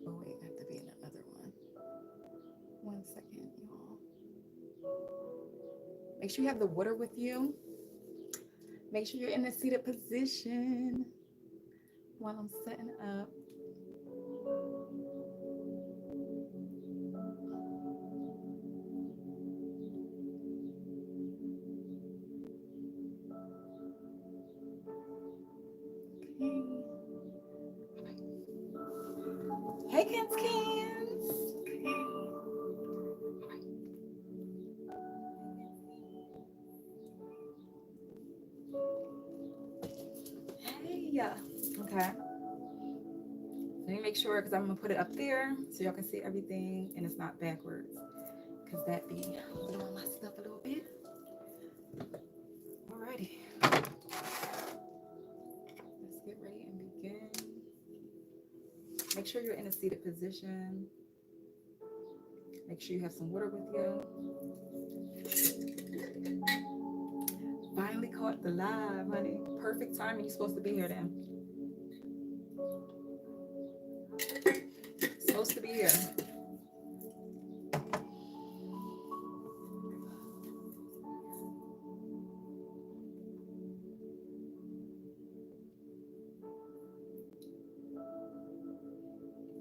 Oh wait, I have to be in the other one. 1 second, y'all. Make sure you have the water with you. Make sure you're in a seated position while I'm setting up. Okay. Hey, Kins Kins. Hey, yeah. Okay. Let me make sure because I'm gonna put it up there so y'all can see everything and it's not backwards because that be blowing my stuff a little bit. Alrighty. Let's get ready and begin. Make sure you're in a seated position. Make sure you have some water with you. Finally caught the live, honey. Perfect timing. You're supposed to be here then. Supposed to be here.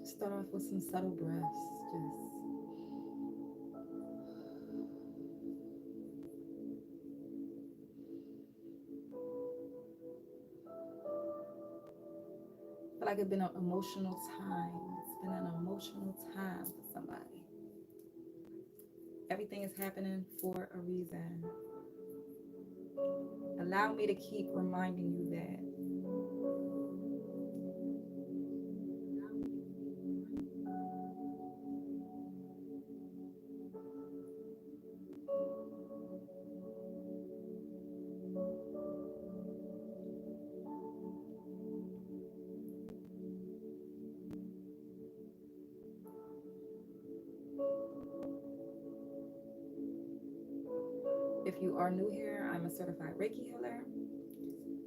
Start off with some subtle breaths. Just feel like it's been an emotional time. It's been an emotional time for somebody. Everything is happening for a reason. Allow me to keep reminding you that. If you are new here, I'm a certified Reiki healer.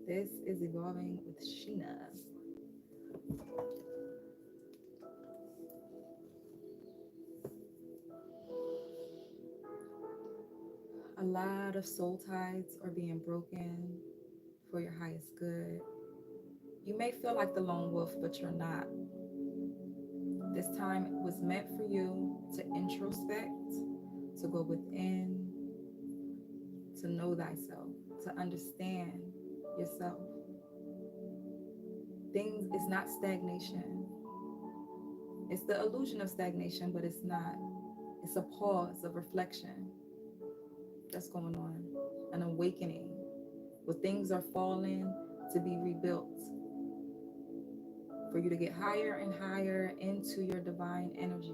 This is Evolving with Sheena. A lot of soul ties are being broken for your highest good. You may feel like the lone wolf, but you're not. This time was meant for you to introspect, to go within, to know thyself, to understand yourself. Things is not stagnation. It's the illusion of stagnation, but it's not. It's a pause of reflection that's going on, an awakening where things are falling to be rebuilt, for you to get higher and higher into your divine energy.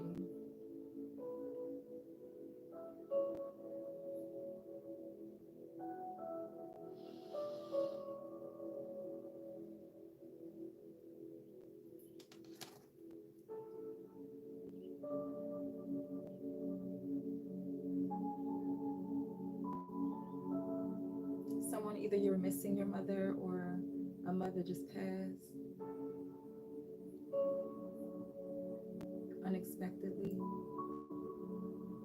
Someone, either you're missing your mother or a mother just passed unexpectedly.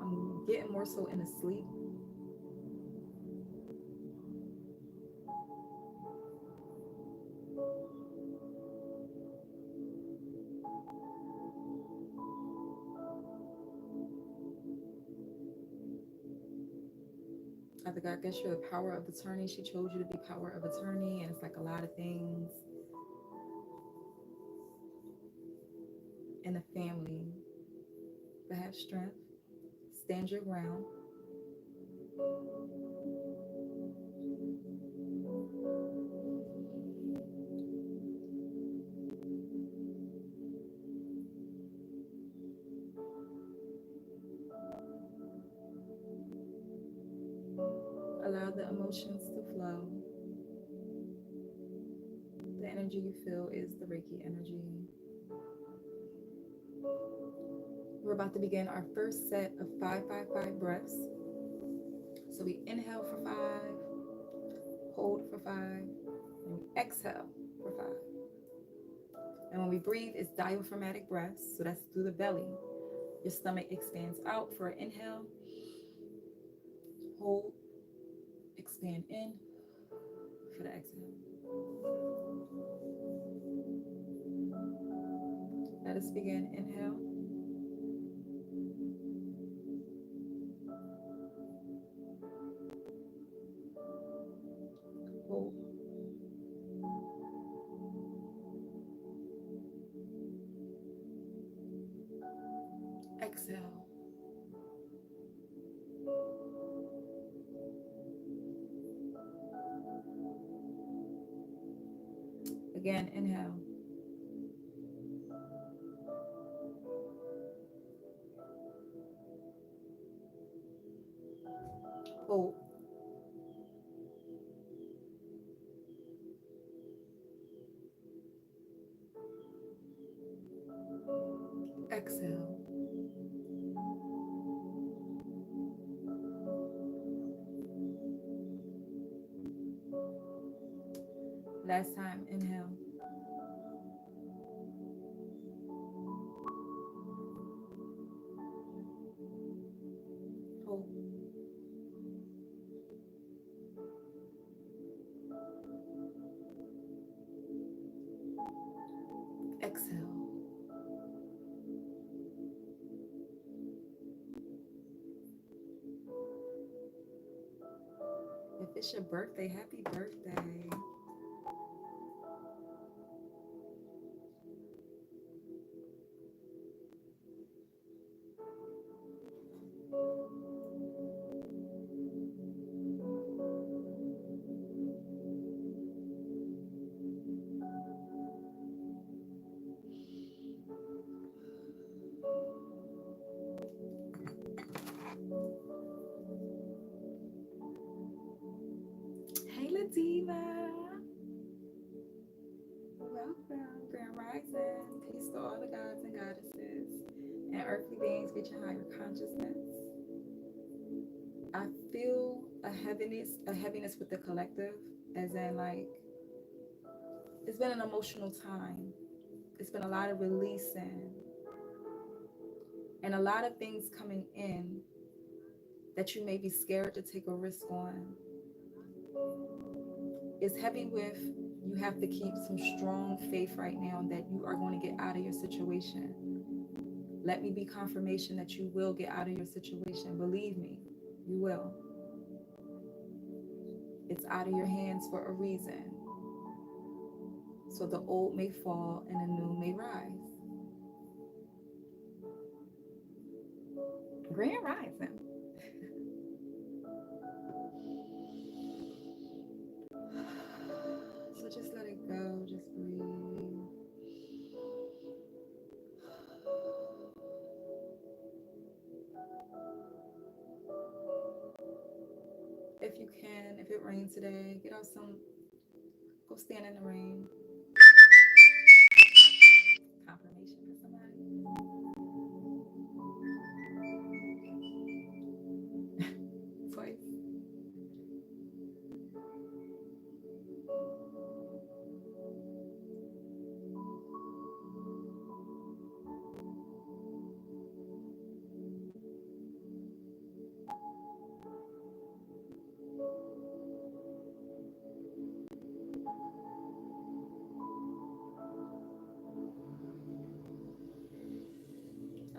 I'm getting more so in a sleep. I think, I guess you're the power of attorney. She chose you to be power of attorney, and it's like a lot of things in the family that have strength. Stand your ground. Allow the emotions to flow. The energy you feel is the Reiki energy. We're about to begin our first set of 5-5-5 breaths. So we inhale for 5, hold for 5, and we exhale for 5. And when we breathe, it's diaphragmatic breaths. So that's through the belly. Your stomach expands out for an inhale. Hold. Expand in for the exhale. Let us begin. Inhale. Hold. Exhale. Again, inhale. Hold. Exhale. Last time, inhale. Hold. Exhale. If it's your birthday, happy birthday. Hey, Ladiva. Welcome, Grand Rising. Peace to all the gods and goddesses and earthly beings with your higher consciousness. I feel a heaviness with the collective, as in like it's been an emotional time. It's been a lot of releasing and a lot of things coming in that you may be scared to take a risk on. It's heavy with you have to keep some strong faith right now that you are going to get out of your situation. Let me be confirmation that you will get out of your situation. Believe me, you will. It's out of your hands for a reason. So the old may fall and the new may rise. Grand Rising. So just let it go. Just breathe. If you can, if it rains today, get out go stand in the rain. Confirmation for somebody. Twice.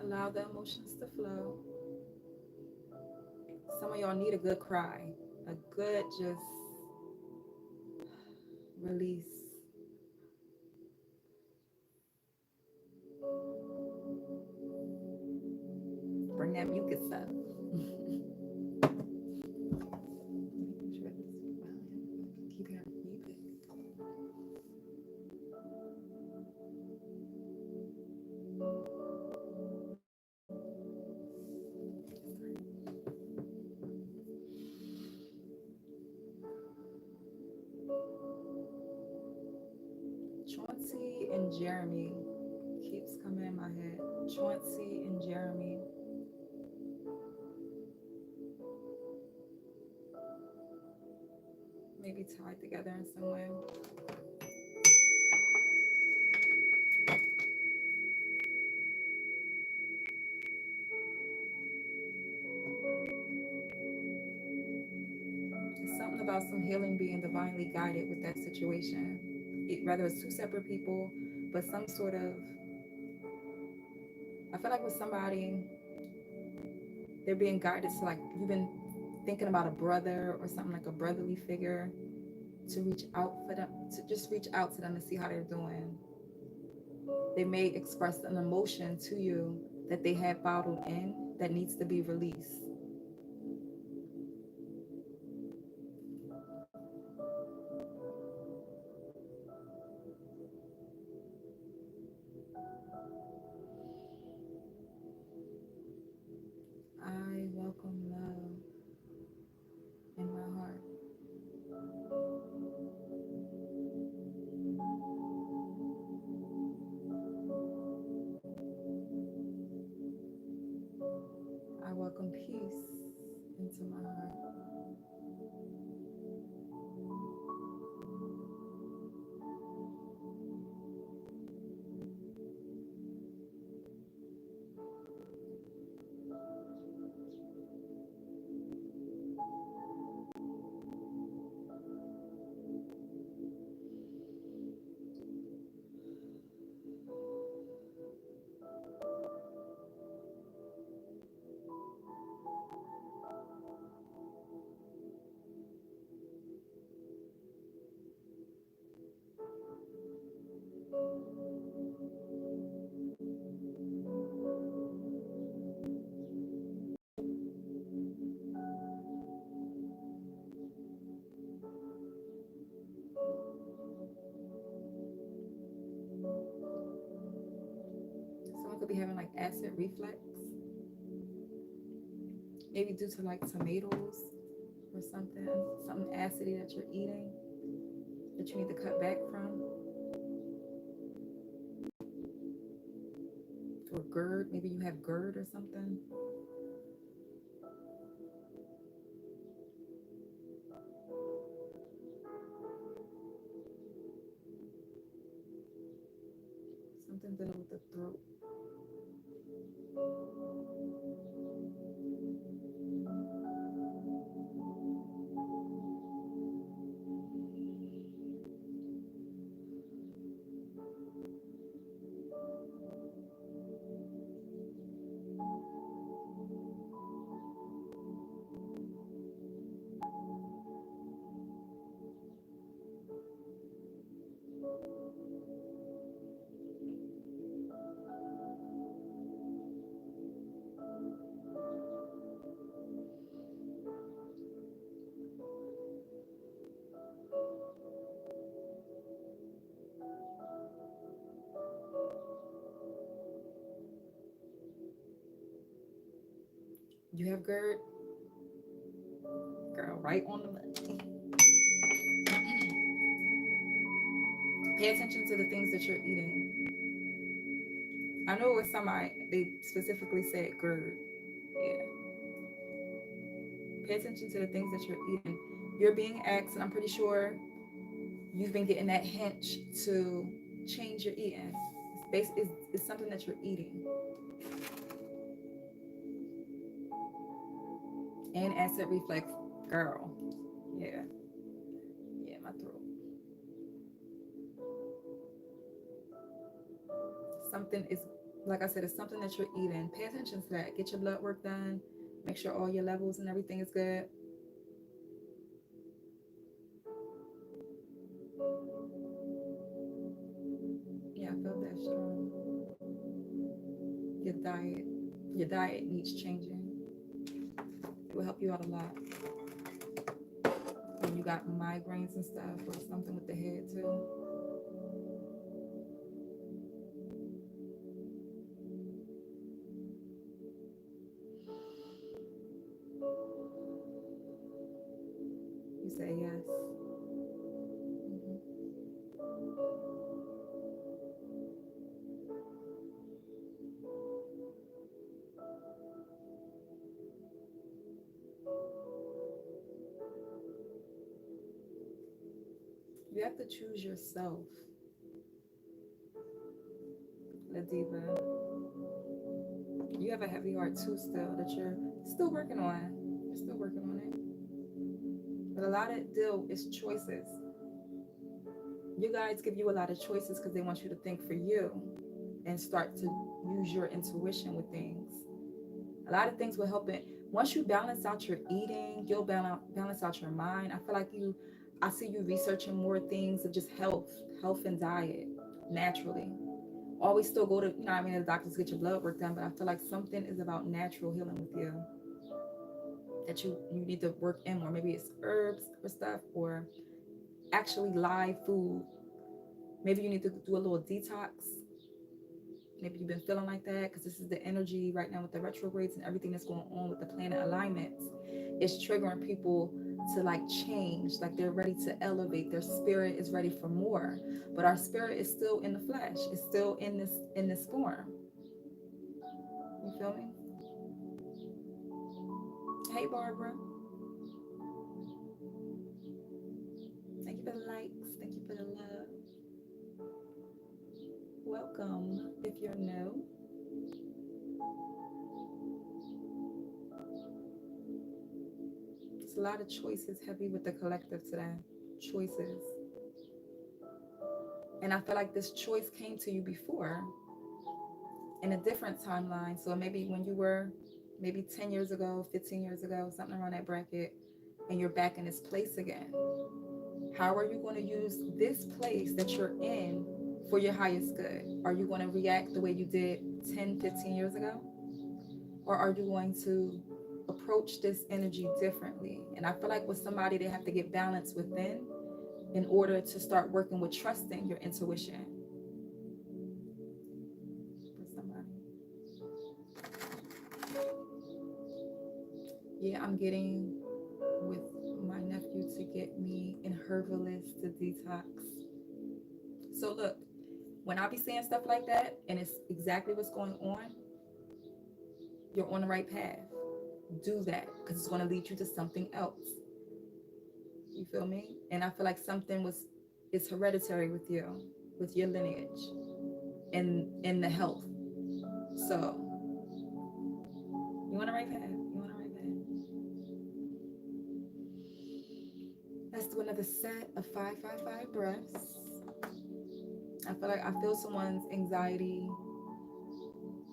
Allow the emotions to flow. Some of y'all need a good cry, a good just release. Bring that mucus up. Keep hearing music. Chauncey and Jeremy keeps coming in my head. Chauncey and Jeremy. Maybe tied together in some way. about some healing being divinely guided with that situation. Whether it's two separate people, but some sort of, I feel like with somebody, they're being guided to, like, you've been thinking about a brother or something, like a brotherly figure, to reach out for them, to just reach out to them and see how they're doing. They may express an emotion to you that they have bottled in that needs to be released. I welcome love in my heart. I welcome peace into my heart. Someone could be having like acid reflux, maybe due to like tomatoes or something acidy that you're eating that you need to cut back from. Or GERD, maybe you have GERD or something. Something dealing with the throat. You have GERD? Girl, right on the money. Pay attention to the things that you're eating. I know with somebody, they specifically said GERD. Yeah. Pay attention to the things that you're eating. You're being asked, and I'm pretty sure you've been getting that hint to change your eating. It's something that you're eating. And acid reflux, girl. Yeah. Yeah, my throat. Something is, like I said, it's something that you're eating. Pay attention to that. Get your blood work done. Make sure all your levels and everything is good. Yeah, I felt that strong. Your diet. Your diet needs changing. It will help you out a lot. When you got migraines and stuff, or something with the head too. You say yes. Mhm. You have to choose yourself, Ladiva. You have a heavy heart too still that you're still working on. You're still working on it. But a lot of deal is choices. You guys give you a lot of choices because they want you to think for you and start to use your intuition with things. A lot of things will help it. Once you balance out your eating, you'll balance out your mind. I feel like I see you researching more things of just health and diet naturally. Always still go to, the doctors get your blood work done, but I feel like something is about natural healing with you that you need to work in more. Maybe it's herbs or stuff, or actually live food. Maybe you need to do a little detox. Maybe you've been feeling like that because this is the energy right now with the retrogrades and everything that's going on with the planet alignments. It's triggering people to like change, like they're ready to elevate. Their spirit is ready for more, but our spirit is still in the flesh. It's still in this form. You feel me? Hey, Barbara. Thank you for the likes. Thank you for the love. Welcome if you're new. It's a lot of choices heavy with the collective today. Choices. And I feel like this choice came to you before in a different timeline. So maybe when you were maybe 10 years ago, 15 years ago, something around that bracket, and you're back in this place again. How are you going to use this place that you're in for your highest good? Are you going to react the way you did 10, 15 years ago? Or are you going to approach this energy differently? And I feel like with somebody, they have to get balance within in order to start working with trusting your intuition. For somebody. Yeah, I'm getting with my nephew to get me an herbalist to detox. So look, when I be saying stuff like that and it's exactly what's going on, you're on the right path. Do that because it's going to lead you to something else. You feel me? And I feel like it's hereditary with you, with your lineage and in the health. So you on the right path. You on the right path. Let's do another set of 555 breaths. I feel someone's anxiety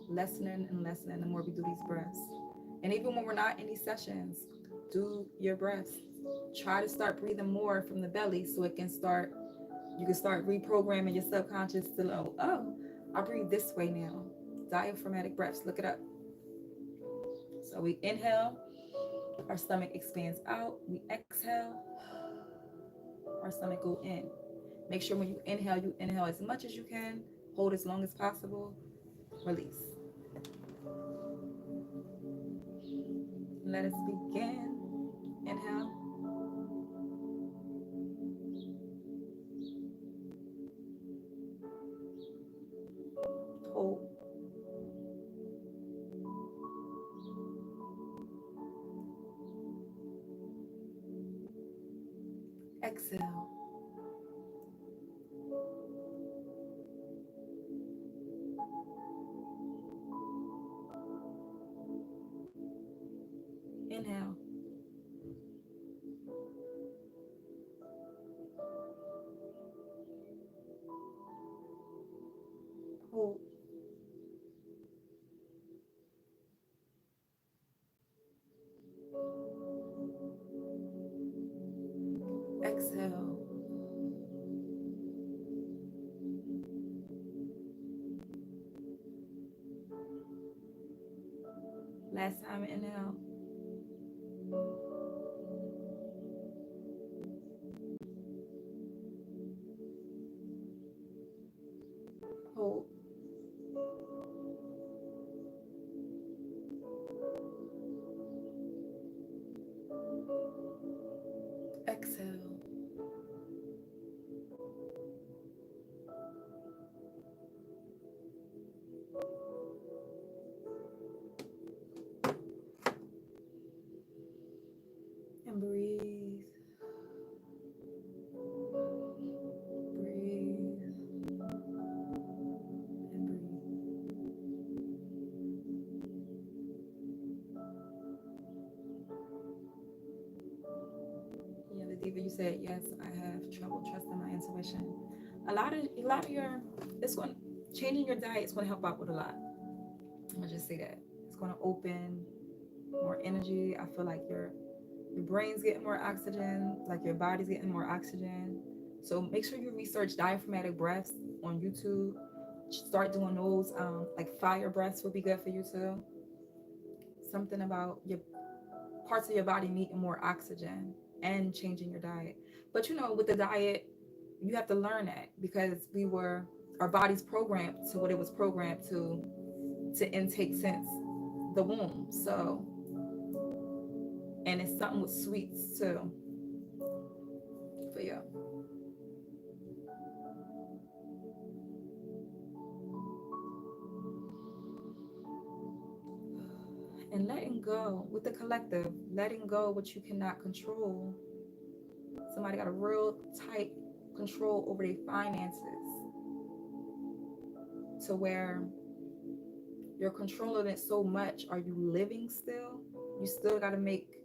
lessening and lessening the more we do these breaths. And even when we're not in these sessions, do your breaths. Try to start breathing more from the belly so you can start reprogramming your subconscious to know, oh, I breathe this way now. Diaphragmatic breaths, look it up. So we inhale, our stomach expands out. We exhale, our stomach go in. Make sure when you inhale as much as you can, hold as long as possible, release. Let us begin. Inhale. Hold. Exhale. Inhale. Hold. Exhale. Last time, inhale. Hold. Exhale. And breathe. Breathe. And breathe. Diva, you said yes. I have trouble trusting my intuition. A lot of your, it's going changing your diet is going to help out with a lot. I'm gonna just say that it's going to open more energy. I feel like your brain's getting more oxygen, like your body's getting more oxygen. So make sure you research diaphragmatic breaths on YouTube. Start doing those. Like fire breaths would be good for you too. Something about your parts of your body needing more oxygen and changing your diet. But with the diet, you have to learn that because our body's programmed to what it was programmed to intake since the womb. So, and it's something with sweets too for you. And letting go with the collective, letting go what you cannot control. Somebody got a real tight control over their finances to where you're controlling it so much. Are you living still? You still got to make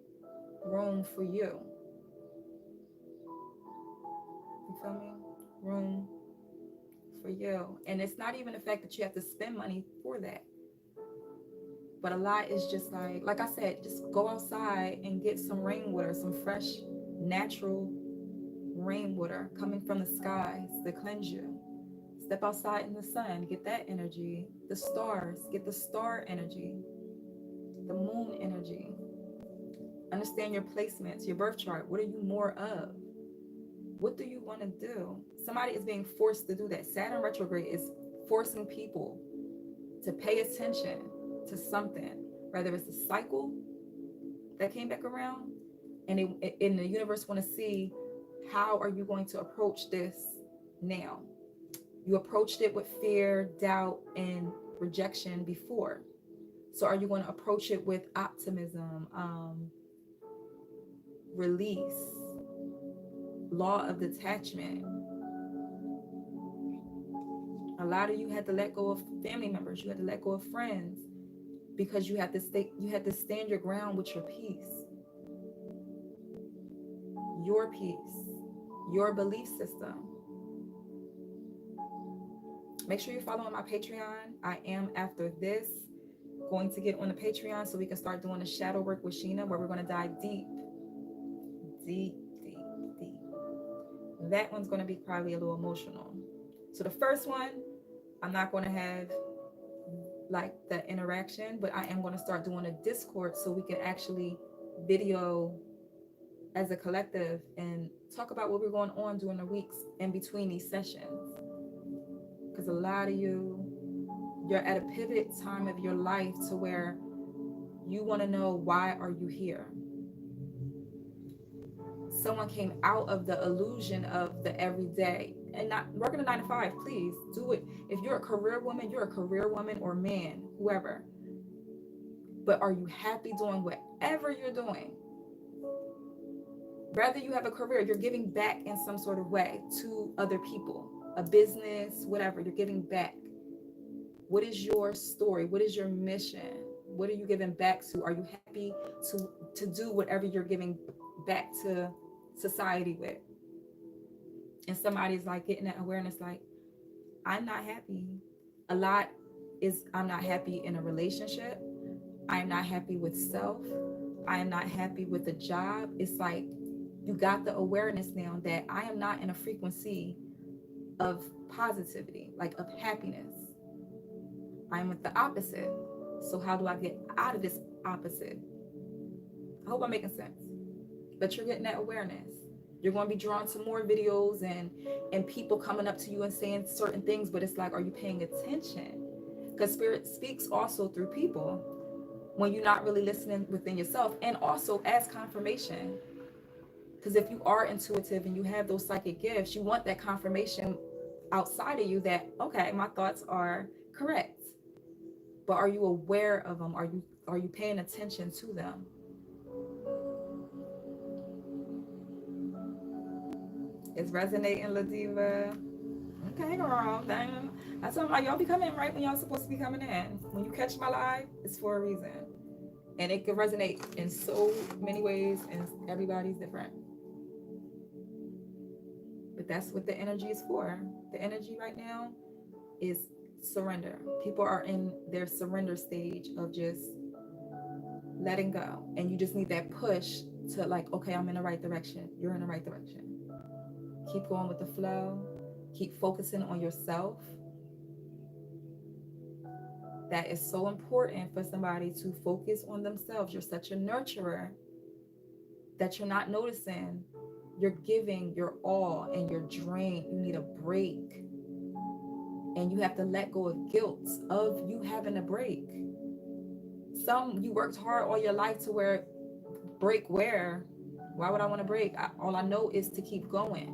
room for you. You feel me? Room for you. And it's not even the fact that you have to spend money for that. But a lot is just like I said, just go outside and get some rainwater, some fresh, natural rainwater coming from the skies to cleanse you. Step outside in the sun, get that energy. The stars, get the star energy, the moon energy. Understand your placements, your birth chart. What are you more of? What do you want to do? Somebody is being forced to do that. Saturn retrograde is forcing people to pay attention to something, whether it's a cycle that came back around, and in the universe want to see how are you going to approach this now. You approached it with fear, doubt, and rejection before. So are you going to approach it with optimism, release, law of detachment? A lot of you had to let go of family members. You had to let go of friends because you had to stand your ground with your peace, your belief system. Make sure you're following my Patreon. I am, after this, going to get on the Patreon so we can start doing the shadow work with Sheena, where we're going to dive deep. That one's going to be probably a little emotional. So the first one, I'm not going to have like the interaction, but I am going to start doing a Discord so we can actually video as a collective and talk about what we're going on during the weeks in between these sessions. Because a lot of you're at a pivot time of your life to where you want to know, why are you here? Someone came out of the illusion of the everyday and not working a 9 to 5. Please do it. If you're a career woman, or man, whoever. But are you happy doing whatever you're doing? Whether you have a career, you're giving back in some sort of way to other people, a business, whatever, you're giving back. What is your story? What is your mission? What are you giving back to? Are you happy to do whatever you're giving back to society with? And somebody's like getting that awareness, like, I'm not happy. A lot is, I'm not happy in a relationship. I'm not happy with self. I am not happy with a job. It's like you got the awareness now that I am not in a frequency of positivity, like of happiness. I'm with the opposite. So how do I get out of this opposite? I hope I'm making sense. But you're getting that awareness. You're going to be drawn to more videos and people coming up to you and saying certain things, but it's like, are you paying attention? Because spirit speaks also through people when you're not really listening within yourself, and also as confirmation. Because if you are intuitive and you have those psychic gifts, you want that confirmation outside of you that, okay, my thoughts are correct. But are you aware of them? Are you paying attention to them? It's resonating, La Diva. Okay, girl. Dang. That's why y'all be coming in right when y'all supposed to be coming in. When you catch my live, it's for a reason. And it can resonate in so many ways, and everybody's different. But that's what the energy is for. The energy right now is surrender. People are in their surrender stage of just letting go. And you just need that push to like, okay, I'm in the right direction. You're in the right direction. Keep going with the flow. Keep focusing on yourself. That is so important for somebody to focus on themselves. You're such a nurturer that you're not noticing. You're giving your all and you're drained. You need a break. And you have to let go of guilt of you having a break. Some, you worked hard all your life to where break where? Why would I want to break? All I know is to keep going.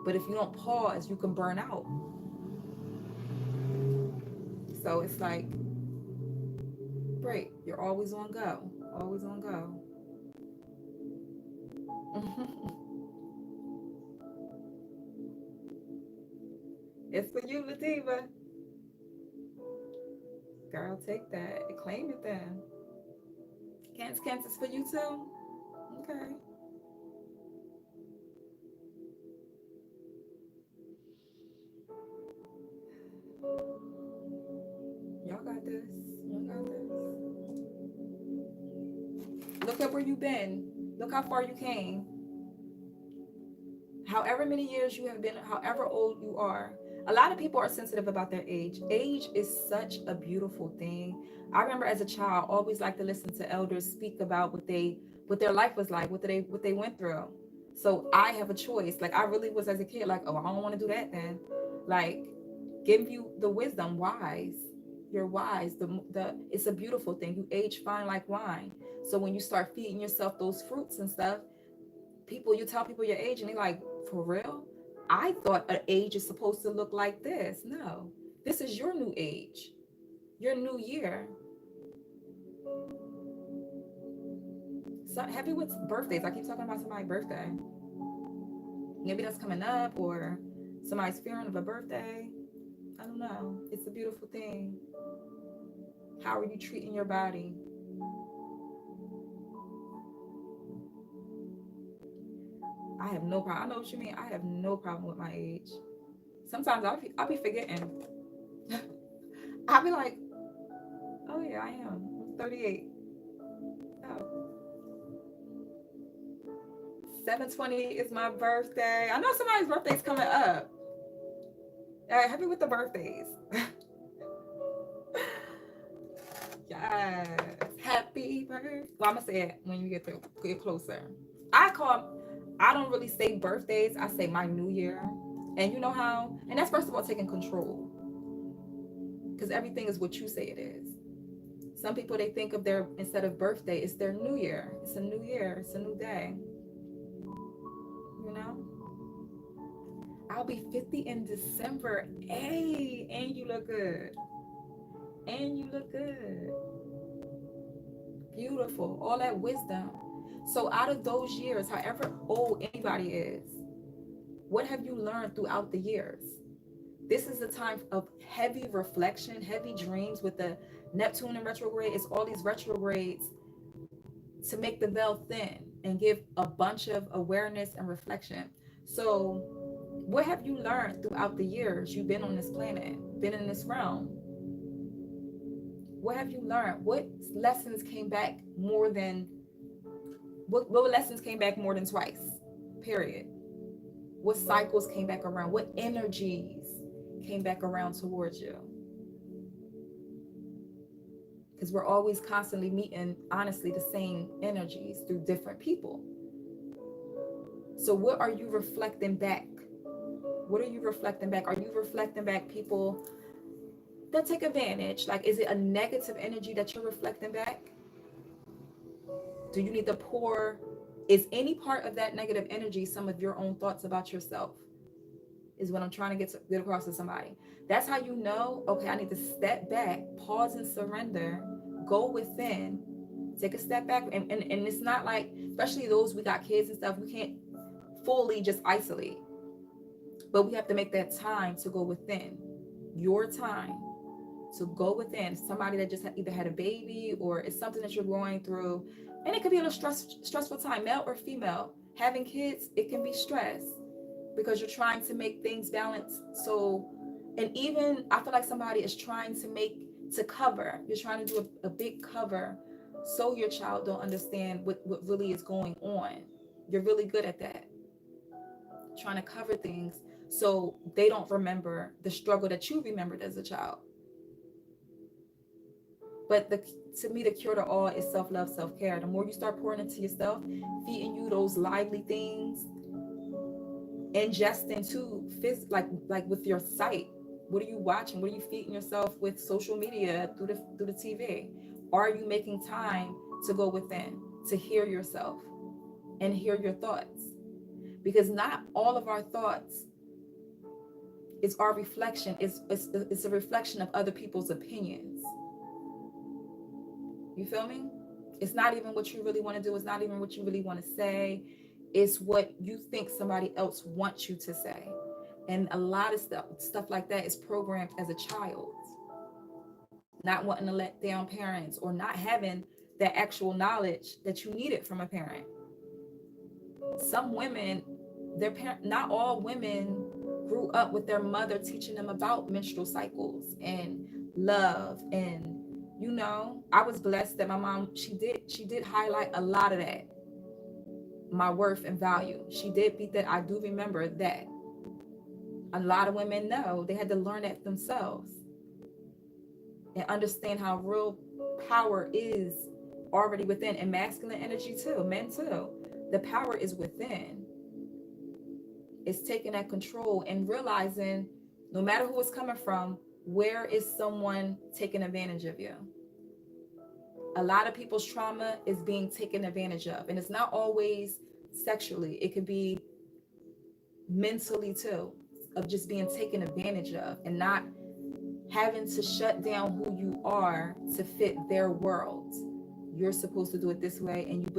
But if you don't pause, you can burn out. So it's like, break. You're always on go. Always on go. It's for you, Latifa. Girl, take that. Claim it then. Cancer is for you too? Okay. Y'all got this. Y'all got this. Look at where you've been. Look how far you came. However many years you have been, however old you are. A lot of people are sensitive about their age. Age is such a beautiful thing. I remember as a child, always like to listen to elders speak about what their life was like, what they went through. So I have a choice. Like I really was as a kid, like, oh, I don't want to do that then. Like, give you the wisdom, wise. You're wise. It's a beautiful thing. You age fine like wine. So when you start feeding yourself those fruits and stuff, you tell people your age and they're like, for real? I thought an age is supposed to look like this. No, this is your new age, your new year. So happy with birthdays. I keep talking about somebody's birthday. Maybe that's coming up or somebody's fearing of a birthday. I don't know. It's a beautiful thing. How are you treating your body? I have no problem. I know what you mean. I have no problem with my age. Sometimes I'll be forgetting. I'll be like, oh yeah, I am. I'm 38. Oh. 7/20 is my birthday. I know somebody's birthday's coming up. Happy with the birthdays. Yes. Happy birthday. Well, I'm gonna say it when you get closer. I don't really say birthdays, I say my new year. And you know how, and that's first of all taking control. Because everything is what you say it is. Some people, they think of their, instead of birthday, it's their new year. It's a new year, it's a new day. You know? I'll be 50 in December. Hey, and you look good. And you look good. Beautiful. All that wisdom. So out of those years, however old anybody is, what have you learned throughout the years? This is a time of heavy reflection, heavy dreams with the Neptune in retrograde. It's all these retrogrades to make the veil thin and give a bunch of awareness and reflection. So what have you learned throughout the years you've been on this planet, been in this realm? What have you learned? What lessons came back more than what lessons came back more than twice? Period. What cycles came back around? What energies came back around towards you? Because we're always constantly meeting, honestly, the same energies through different people. So what are you reflecting back? What are you reflecting back? Are you reflecting back people that take advantage? Like, is it a negative energy that you're reflecting back? Do you need to pour? Is any part of that negative energy some of your own thoughts about yourself? Is what I'm trying to get across to somebody. That's how you know, okay, I need to step back, pause and surrender, go within, take a step back. And it's not like, especially those, we got kids and stuff, we can't fully just isolate. But we have to make that time to go within. Your time to go within. Somebody that just either had a baby or it's something that you're going through. And it could be a stressful time, male or female. Having kids, it can be stress. because you're trying to make things balance. So, and even I feel like somebody is trying to cover. You're trying to do a big cover so your child don't understand what really is going on. You're really good at that, trying to cover things so they don't remember the struggle that you remembered as a child. But to me, the cure to all is self-love, self-care. The more you start pouring into yourself, feeding you those lively things, ingesting too, like with your sight. What are you watching? What are you feeding yourself with social media through the TV? Are you making time to go within, to hear yourself and hear your thoughts? Because not all of our thoughts is our reflection. It's a reflection of other people's opinions. You feel me? It's not even what you really want to do. It's not even what you really want to say. It's what you think somebody else wants you to say. And a lot of stuff like that is programmed as a child. Not wanting to let down parents, or not having that actual knowledge that you needed from a parent. Some women, not all women grew up with their mother teaching them about menstrual cycles and love. And I was blessed that my mom, she did highlight a lot of that, my worth and value. She did beat that. I do remember that. A lot of women know they had to learn that themselves and understand how real power is already within, and masculine energy too, men too. The power is within. It's taking that control and realizing, no matter who it's coming from, where is someone taking advantage of you? A lot of people's trauma is being taken advantage of, and it's not always sexually. It could be mentally too, of just being taken advantage of and not having to shut down who you are to fit their world. You're supposed to do it this way, and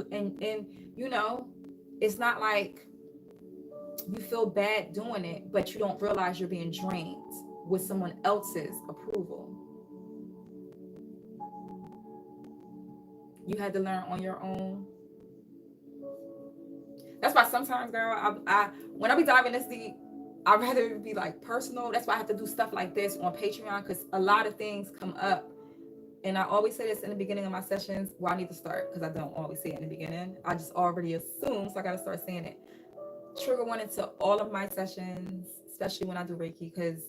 it's not like you feel bad doing it, but you don't realize you're being drained with someone else's approval. You had to learn on your own. That's why sometimes, girl, I when I be diving this deep, I'd rather it be like personal. That's why I have to do stuff like this on Patreon, because a lot of things come up. And I always say this in the beginning of my sessions. Well, I need to start, because I don't always say it in the beginning. I just already assume, so I got to start saying it. Trigger one into all of my sessions, especially when I do Reiki, because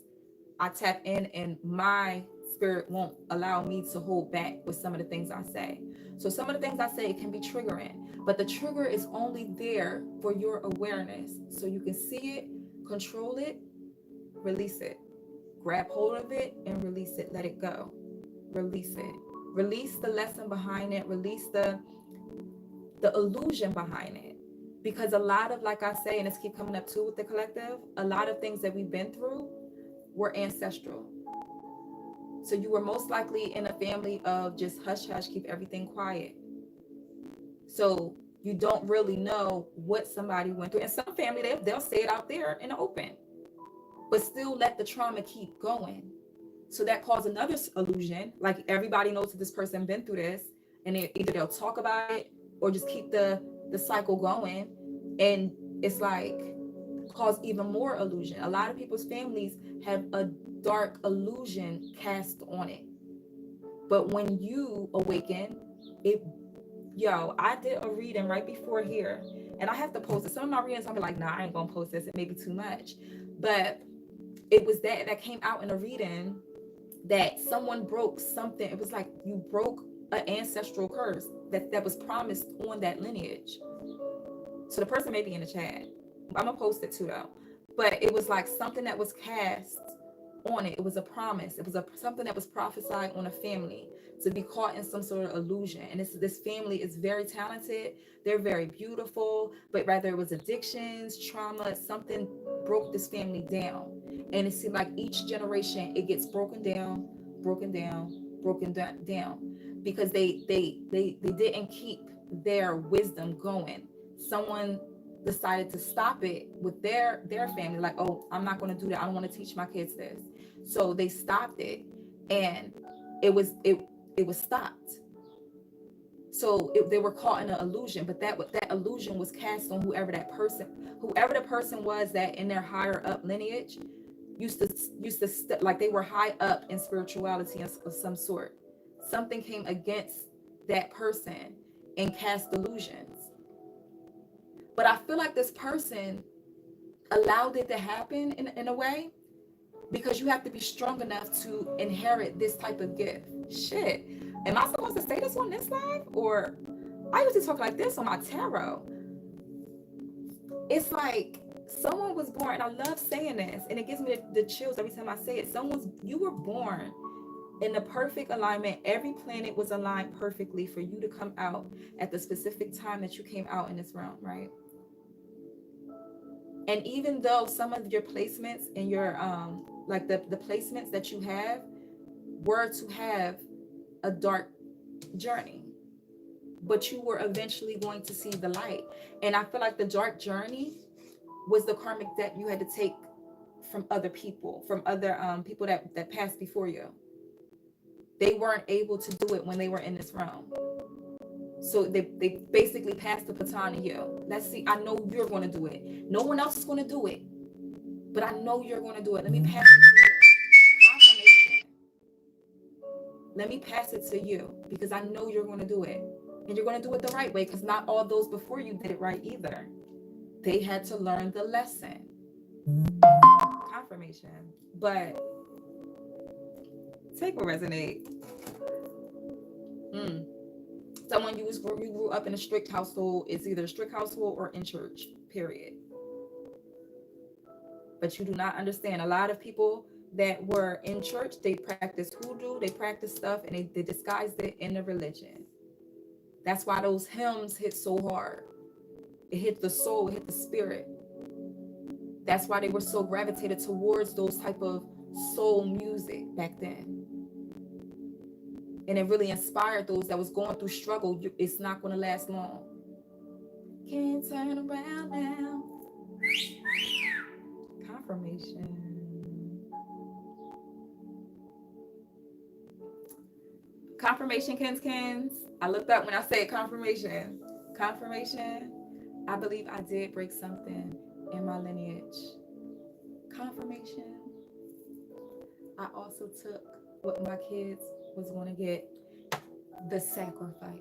I tap in and my spirit won't allow me to hold back with some of the things I say. So some of the things I say, it can be triggering, but the trigger is only there for your awareness. So you can see it, control it, release it, grab hold of it and release it, let it go, release it, release the lesson behind it, release the illusion behind it. Because a lot of, like I say, and it's keep coming up too with the collective, a lot of things that we've been through were ancestral. So you were most likely in a family of just hush hush, keep everything quiet. So you don't really know what somebody went through. And some family, they'll say it out there in the open, but still let the trauma keep going. So that caused another illusion, like everybody knows that this person been through this, and either they'll talk about it or just keep the cycle going. And it's like cause even more illusion. A lot of people's families have a dark illusion cast on it. But when you awaken, I did a reading right before here, and I have to post it. Some of my readings, I'll be like, nah, I ain't gonna post this. It may be too much. But it was that came out in a reading that someone broke something. It was like you broke an ancestral curse that was promised on that lineage. So the person may be in the chat. I'm gonna post it too though. But it was like something that was cast on it. It was a promise. It was something that was prophesied on a family to be caught in some sort of illusion. And this family is very talented. They're very beautiful, but rather it was addictions, trauma, something broke this family down. And it seemed like each generation it gets broken down, because they didn't keep their wisdom going. Someone decided to stop it with their family, like, oh, I'm not going to do that. I don't want to teach my kids this. So they stopped it, and it was stopped. So they were caught in an illusion, but that illusion was cast on whoever the person was that in their higher up lineage like they were high up in spirituality of some sort. Something came against that person and cast illusions. But I feel like this person allowed it to happen in a way, because you have to be strong enough to inherit this type of gift. Shit. Am I supposed to say this on this live? Or I used to talk like this on my tarot. It's like someone was born, and I love saying this, and it gives me the chills every time I say it. You were born in the perfect alignment. Every planet was aligned perfectly for you to come out at the specific time that you came out in this realm, right? And even though some of your placements and your like the placements that you have were to have a dark journey, but you were eventually going to see the light. And I feel like the dark journey was the karmic debt you had to take from other people, from other people that passed before you. They weren't able to do it when they were in this realm. So they basically passed the baton to you. Let's see, I know you're going to do it. No one else is going to do it, but I know you're going to do it. Let me pass it to you. Confirmation. Let me pass it to you because I know you're going to do it. And you're going to do it the right way, because not all those before you did it right either. They had to learn the lesson. Confirmation. But take what resonate. Someone you grew up in a strict household, it's either a strict household or in church, period. But you do not understand. A lot of people that were in church, they practice hoodoo, they practice stuff, and they disguised it in the religion. That's why those hymns hit so hard. It hit the soul, it hit the spirit. That's why they were so gravitated towards those type of soul music back then. And it really inspired those that was going through struggle. It's not going to last long. Can't turn around now. Confirmation. Confirmation, Kins. I looked up when I said confirmation. Confirmation. I believe I did break something in my lineage. Confirmation. I also took what my kids was going to get, the sacrifice.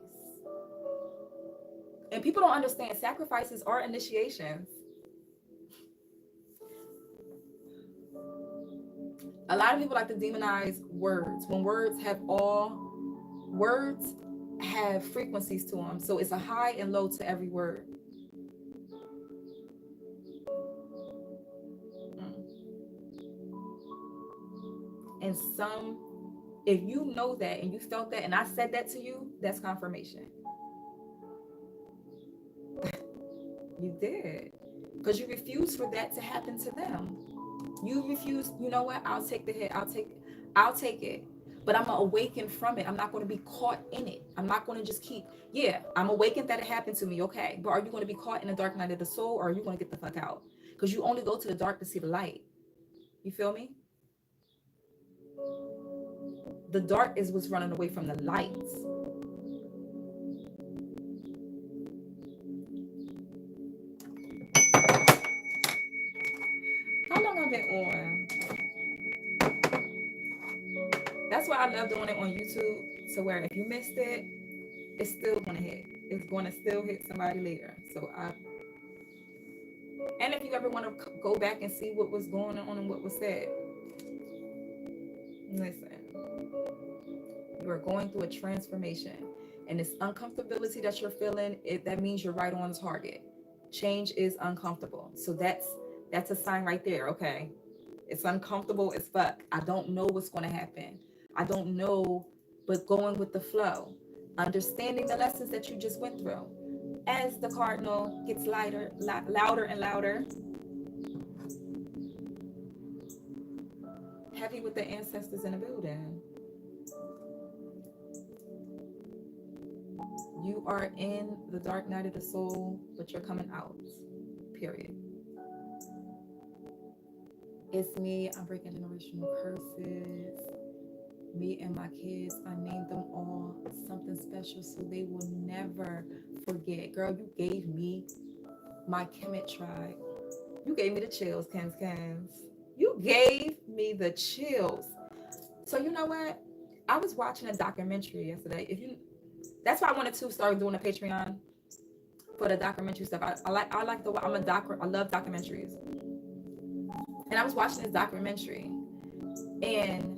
And people don't understand, sacrifices are initiations. A lot of people like to demonize words, when words have frequencies to them. So it's a high and low to every word. And if you know that and you felt that and I said that to you, that's confirmation. You did. Because you refused for that to happen to them. You refused, you know what? I'll take the hit. I'll take it. But I'm awakened from it. I'm not going to be caught in it. I'm not going to just I'm awakened that it happened to me. Okay. But are you going to be caught in the dark night of the soul, or are you going to get the fuck out? Because you only go to the dark to see the light. You feel me? The dark is what's running away from the lights. How long I've been on? That's why I love doing it on YouTube. So where if you missed it, it's still going to hit. It's going to still hit somebody later. And if you ever want to go back and see what was going on and what was said, listen, you are going through a transformation, and this uncomfortability that you're feeling, that means you're right on target. Change is uncomfortable. So that's a sign right there. Okay. It's uncomfortable as fuck. I don't know what's going to happen. I don't know, but going with the flow, understanding the lessons that you just went through. As the cardinal gets louder and louder, heavy with the ancestors in the building. You are in the dark night of the soul, but you're coming out. Period. It's me. I'm breaking generational curses. Me and my kids, I named them all something special so they will never forget. Girl, you gave me my Kemet tribe. You gave me the chills, Kens. You gave me the chills. So you know what? I was watching a documentary yesterday. That's why I wanted to start doing a Patreon for the documentary stuff. I love documentaries. And I was watching this documentary, and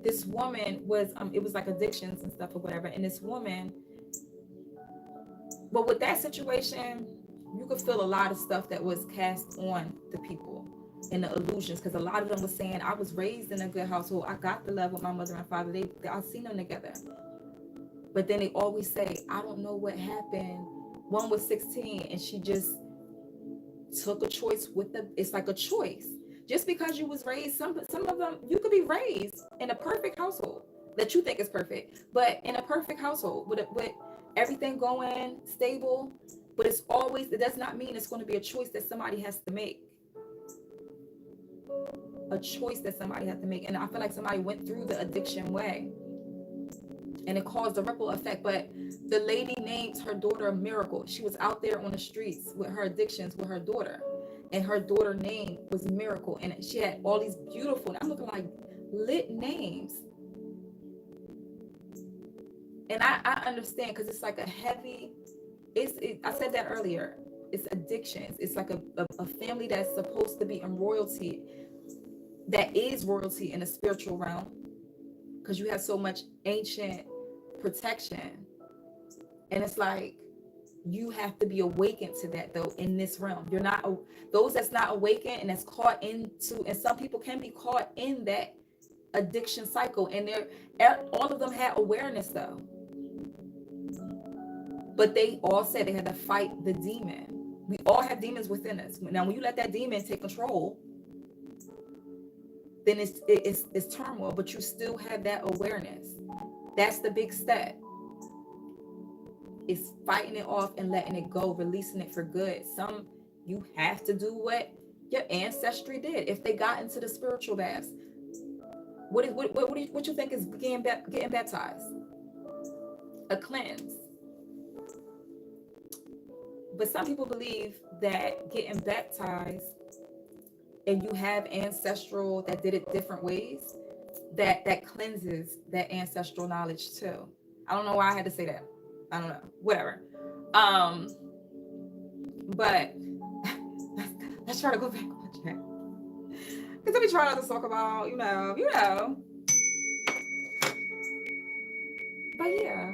this woman was it was like addictions and stuff or whatever. And this woman, but with that situation, you could feel a lot of stuff that was cast on the people and the illusions, because a lot of them was saying, I was raised in a good household, I got the love with my mother and father, I seen them together. But then they always say, I don't know what happened. One was 16 and she just took a choice it's like a choice. Just because you was raised, some of them, you could be raised in a perfect household that you think is perfect, but in a perfect household with everything going stable, but it does not mean it's going to be a choice that somebody has to make. A choice that somebody has to make. And I feel like somebody went through the addiction way and it caused a ripple effect. But the lady named her daughter Miracle. She was out there on the streets with her addictions with her daughter, and her daughter name was Miracle, and she had all these beautiful, I'm looking like lit names. And I understand, because it's like a heavy, I said that earlier, it's addictions. It's like a family that's supposed to be in royalty, that is royalty in the spiritual realm, because you have so much ancient protection. And it's like, you have to be awakened to that though in this realm. You're not, those that's not awakened and that's caught into, and some people can be caught in that addiction cycle, and all of them had awareness though. But they all said they had to fight the demon. We all have demons within us. Now, when you let that demon take control, then it's turmoil, but you still have that awareness. That's the big step. It's fighting it off and letting it go, releasing it for good. You have to do what your ancestry did. If they got into the spiritual baths, what you think is getting baptized? A cleanse. But some people believe that getting baptized, and you have ancestral that did it different ways, that cleanses that ancestral knowledge too. I don't know why I had to say that. I don't know. Whatever. But let's try to go back on track. Because we try not to talk about, you know. But yeah.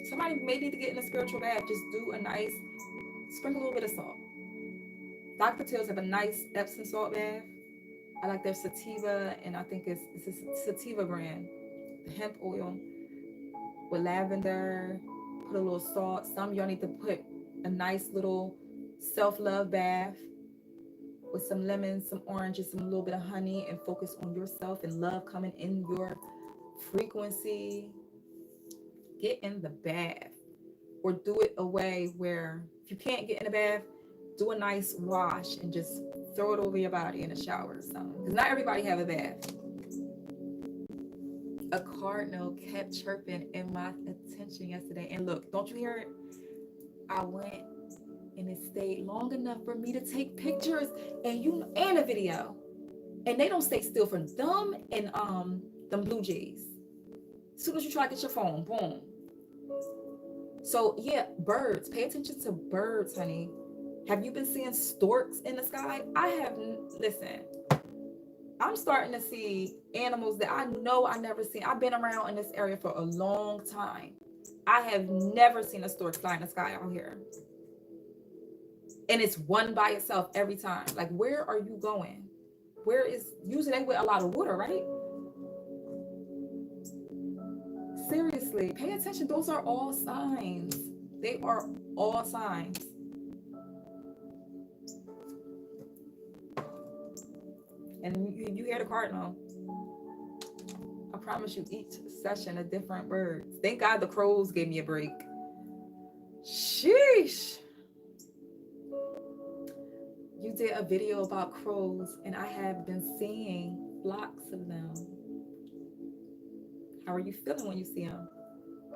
Somebody may need to get in a spiritual bath. Just do a nice, sprinkle a little bit of salt. Dr. Teal's have a nice Epsom salt bath. I like their sativa, and I think it's a sativa brand. The hemp oil with lavender, put a little salt. Some y'all need to put a nice little self-love bath with some lemons, some oranges, some little bit of honey, and focus on yourself and love coming in your frequency. Get in the bath, or do it a way where if you can't get in the bath, do a nice wash and just throw it over your body in a shower or something. Because not everybody have a bath. A cardinal kept chirping in my attention yesterday. And look, don't you hear it? I went and it stayed long enough for me to take pictures and a video. And they don't stay still for them and them blue jays. As soon as you try to get your phone, boom. So yeah, birds. Pay attention to birds, honey. Have you been seeing storks in the sky? Listen, I'm starting to see animals that I know I never seen. I've been around in this area for a long time. I have never seen a stork fly in the sky out here. And it's one by itself every time. Like, where are you going? Usually they with a lot of water, right? Seriously, pay attention. Those are all signs. They are all signs. And you hear the cardinal. I promise you, each session a different bird. Thank God the crows gave me a break. Sheesh. You did a video about crows, and I have been seeing flocks of them. How are you feeling when you see them?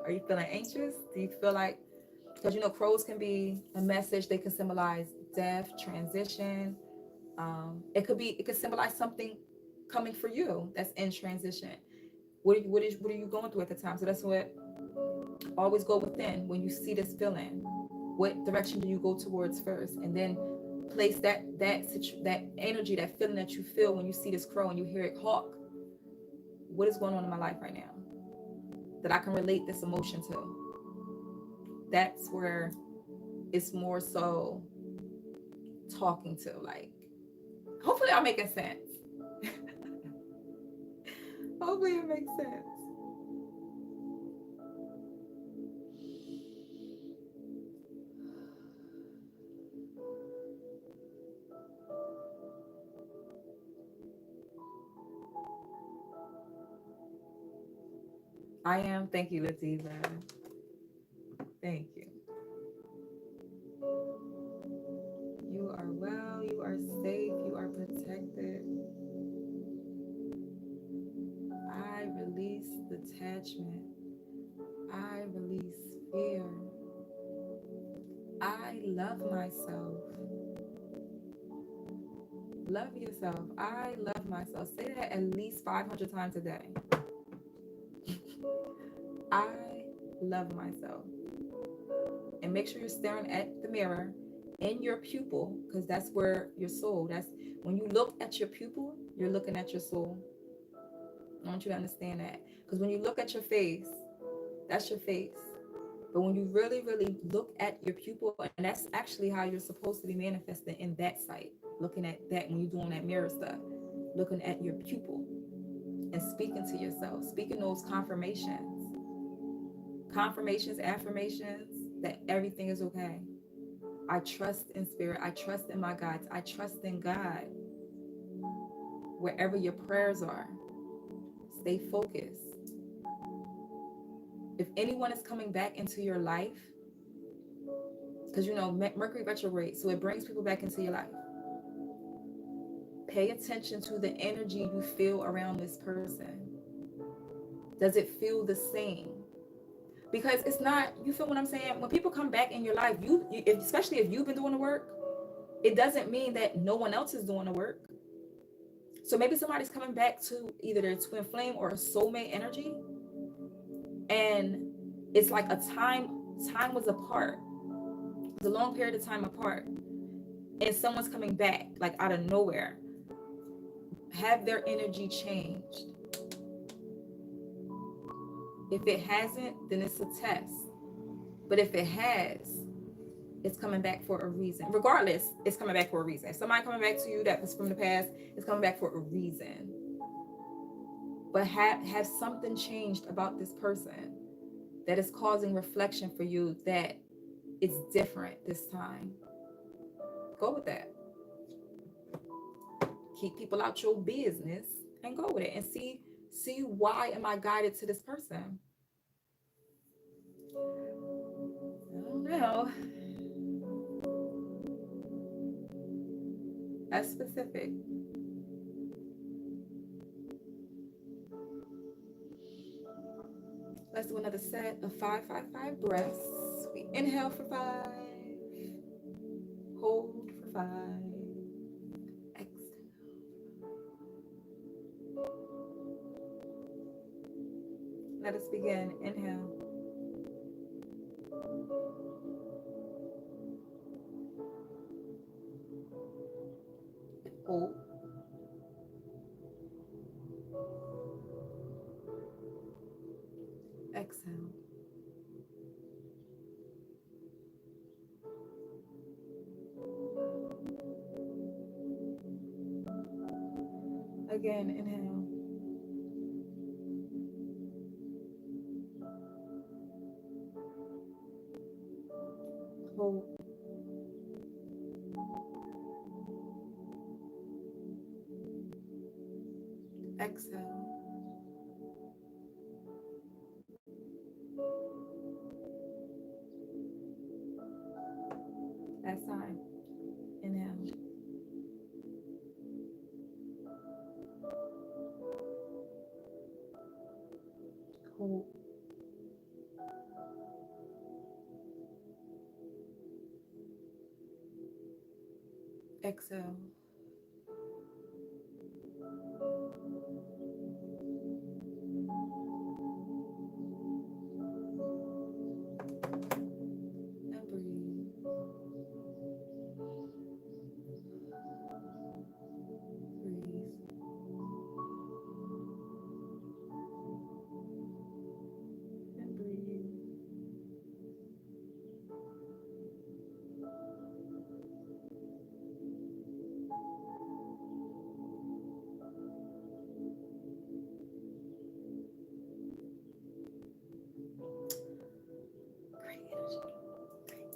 Are you feeling anxious? Do you feel like, because crows can be a message, they can symbolize death, transition. It could symbolize something coming for you that's in transition. What are you going through at the time? So that's what, always go within when you see this feeling. What direction do you go towards first? And then place that energy, that feeling that you feel when you see this crow and you hear it hawk. What is going on in my life right now that I can relate this emotion to? That's where it's more so talking to, like, hopefully I'm making sense. Hopefully it makes sense. I am. Thank you, Latifa. Thank you. You are well, you are safe, you are protected. I release detachment. I release fear. I love myself. Love yourself. I love myself. Say that at least 500 times a day. I love myself. And make sure you're staring at the mirror in your pupil, because that's where your soul, that's when you look at your pupil, you're looking at your soul. I want you to understand that. Because when you look at your face, that's your face. But when you really, really look at your pupil, and that's actually how you're supposed to be manifesting in that sight, looking at that when you're doing that mirror stuff, looking at your pupil and speaking to yourself, speaking those affirmations, that everything is okay. I trust in spirit. I trust in my guides. I trust in God. Wherever your prayers are, stay focused. If anyone is coming back into your life, because Mercury retrograde, so it brings people back into your life. Pay attention to the energy you feel around this person. Does it feel the same? Because it's not, you feel what I'm saying? When people come back in your life, especially if you've been doing the work, it doesn't mean that no one else is doing the work. So maybe somebody's coming back to either their twin flame or a soulmate energy, and it's like time was apart. It's a long period of time apart, and someone's coming back like out of nowhere. Have their energy changed? If it hasn't, then it's a test. But if it has, it's coming back for a reason. Regardless, it's coming back for a reason. If somebody coming back to you that was from the past, it's coming back for a reason. But have something changed about this person that is causing reflection for you that it's different this time? Go with that. Keep people out your business and go with it and see why am I guided to this person? I don't know. That's specific. Let's do another set of 5-5-5 breaths. We inhale for 5, hold for 5, exhale. Let us begin. Inhale. Hold. Exhale. Again, inhale. Hold. Exhale. Last time. Inhale. Exhale. And breathe. Breathe. And breathe. Great energy. Great.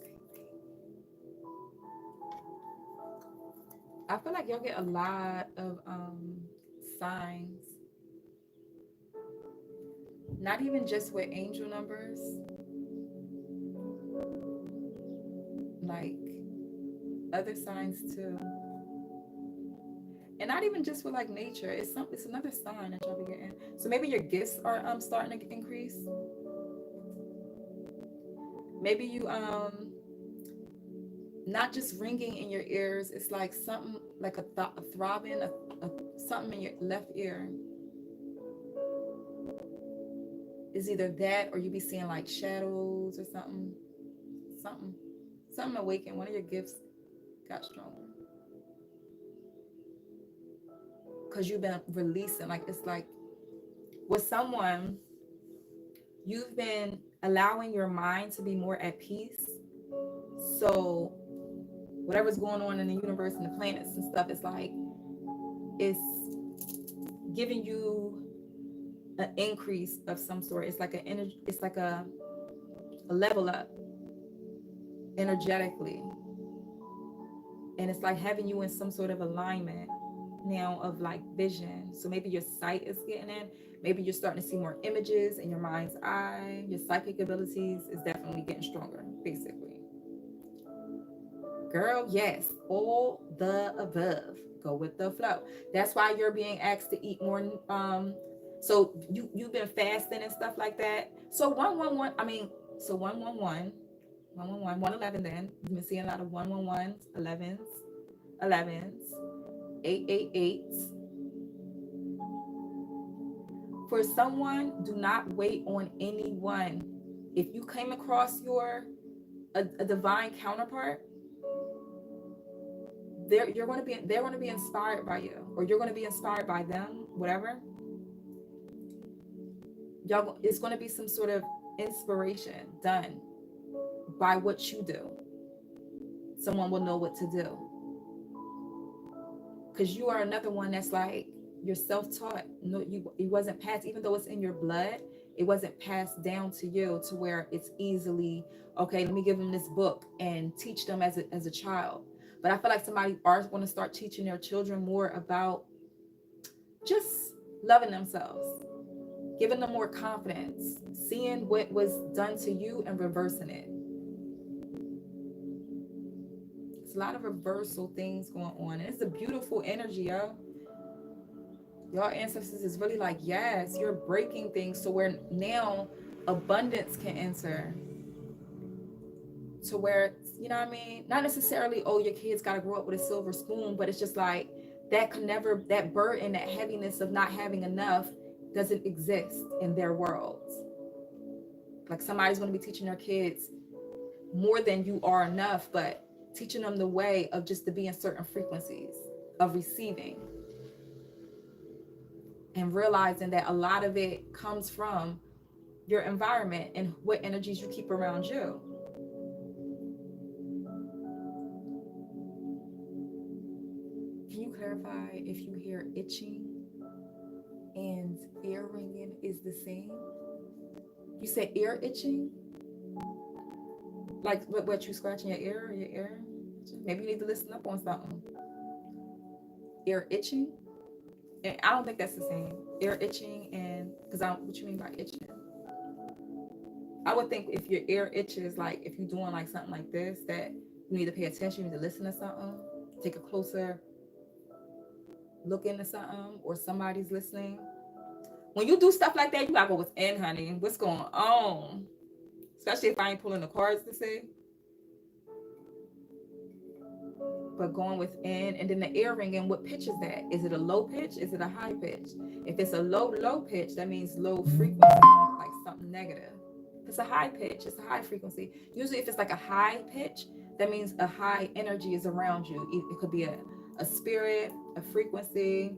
I feel like y'all get a lot of signs. Not even just with angel numbers, like other signs too. And not even just with like nature. It's another sign that y'all be getting. So maybe your gifts are starting to increase. Maybe you not just ringing in your ears, it's like something like a throbbing, something in your left ear. Is either that or you be seeing like shadows or something awakened. One of your gifts got stronger because you've been releasing. Like it's like with someone, you've been allowing your mind to be more at peace. So whatever's going on in the universe and the planets and stuff, it's like it's giving you an increase of some sort. It's like an energy, it's like a level up energetically. And it's like having you in some sort of alignment now of like vision. So maybe your sight is getting in. Maybe you're starting to see more images in your mind's eye. Your psychic abilities is definitely getting stronger, basically. Girl, yes, all the above. Go with the flow. That's why you're being asked to eat more. So you've been fasting and stuff like that. So 111. I mean, so 111, 111, 111. Then you've been seeing a lot of 111s, 11s, 888s. For someone, do not wait on anyone. If you came across a divine counterpart, they're going to be inspired by you, or you're going to be inspired by them, whatever. Y'all, it's going to be some sort of inspiration done by what you do. Someone will know what to do, because you are another one that's like, you're self-taught. No, it wasn't passed, even though it's in your blood, it wasn't passed down to you to where it's easily, okay, let me give them this book and teach them as a child. But I feel like somebody are going to start teaching their children more about just loving themselves, giving them more confidence, seeing what was done to you and reversing it. It's a lot of reversal things going on. And it's a beautiful energy, yo. Your ancestors is really like, yes, you're breaking things so where now abundance can enter. To where, you know what I mean? Not necessarily, oh, your kids got to grow up with a silver spoon, but it's just like that can never, that burden, that heaviness of not having enough doesn't exist in their worlds. Like somebody's going to be teaching their kids more than you are enough, but teaching them the way of just to be in certain frequencies of receiving. And realizing that a lot of it comes from your environment and what energies you keep around you. Can you clarify if you hear itching and ear ringing is the same? You said ear itching? Like what you scratching your ear or your ear? Maybe you need to listen up on something. Ear itching? And I don't think that's the same. Ear itching and, because I don't, what you mean by itching? I would think if your ear itches, like if you're doing like something like this, that you need to pay attention, you need to listen to something, take a closer look into something, or somebody's listening. When you do stuff like that, you gotta go within, honey. What's going on? Especially if I ain't pulling the cards to see. but going within. And then the air ringing, what pitch is that? Is it a low pitch? Is it a high pitch? If it's a low pitch, that means low frequency, like something negative. If it's a high pitch, it's a high frequency. Usually if it's like a high pitch, that means a high energy is around you. It could be a spirit, a frequency.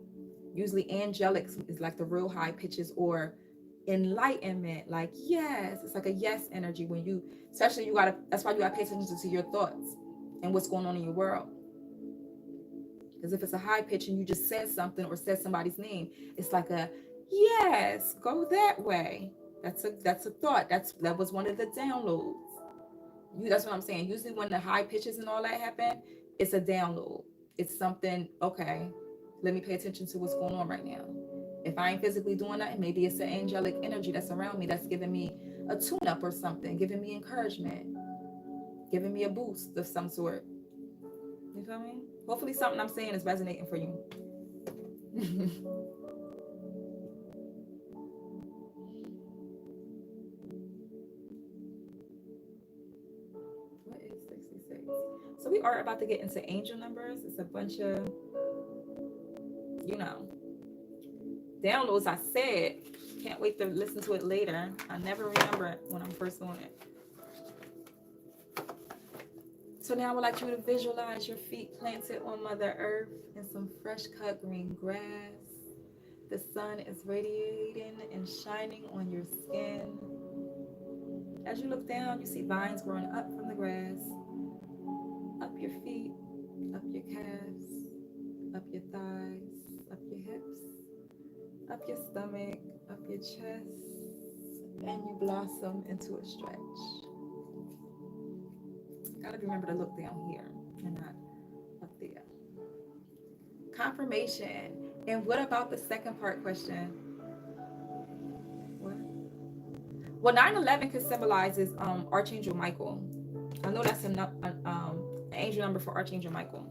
Usually angelic is like the real high pitches, or enlightenment, like yes, it's like a yes energy. When you, especially, you gotta, that's why you gotta pay attention to your thoughts and what's going on in your world. Because if it's a high pitch and you just said something or said somebody's name, it's like a yes, go that way. That's a thought. That was one of the downloads. That's what I'm saying. Usually when the high pitches and all that happen, it's a download. It's something, okay, let me pay attention to what's going on right now. If I ain't physically doing that, maybe it's an angelic energy that's around me that's giving me a tune-up or something, giving me encouragement, giving me a boost of some sort. You feel me? Hopefully something I'm saying is resonating for you. What is 66? So we are about to get into angel numbers. It's a bunch of, downloads. I said, can't wait to listen to it later. I never remember it when I'm first doing it. So now I would like you to visualize your feet planted on Mother Earth in some fresh cut green grass. The sun is radiating and shining on your skin. As you look down, you see vines growing up from the grass, up your feet, up your calves, up your thighs, up your hips, up your stomach, up your chest, and you blossom into a stretch. Gotta remember to look down here and not up there. Confirmation. And what about the second part question? What? Well, 9/11 could symbolizes Archangel Michael. I know that's an angel number for Archangel Michael.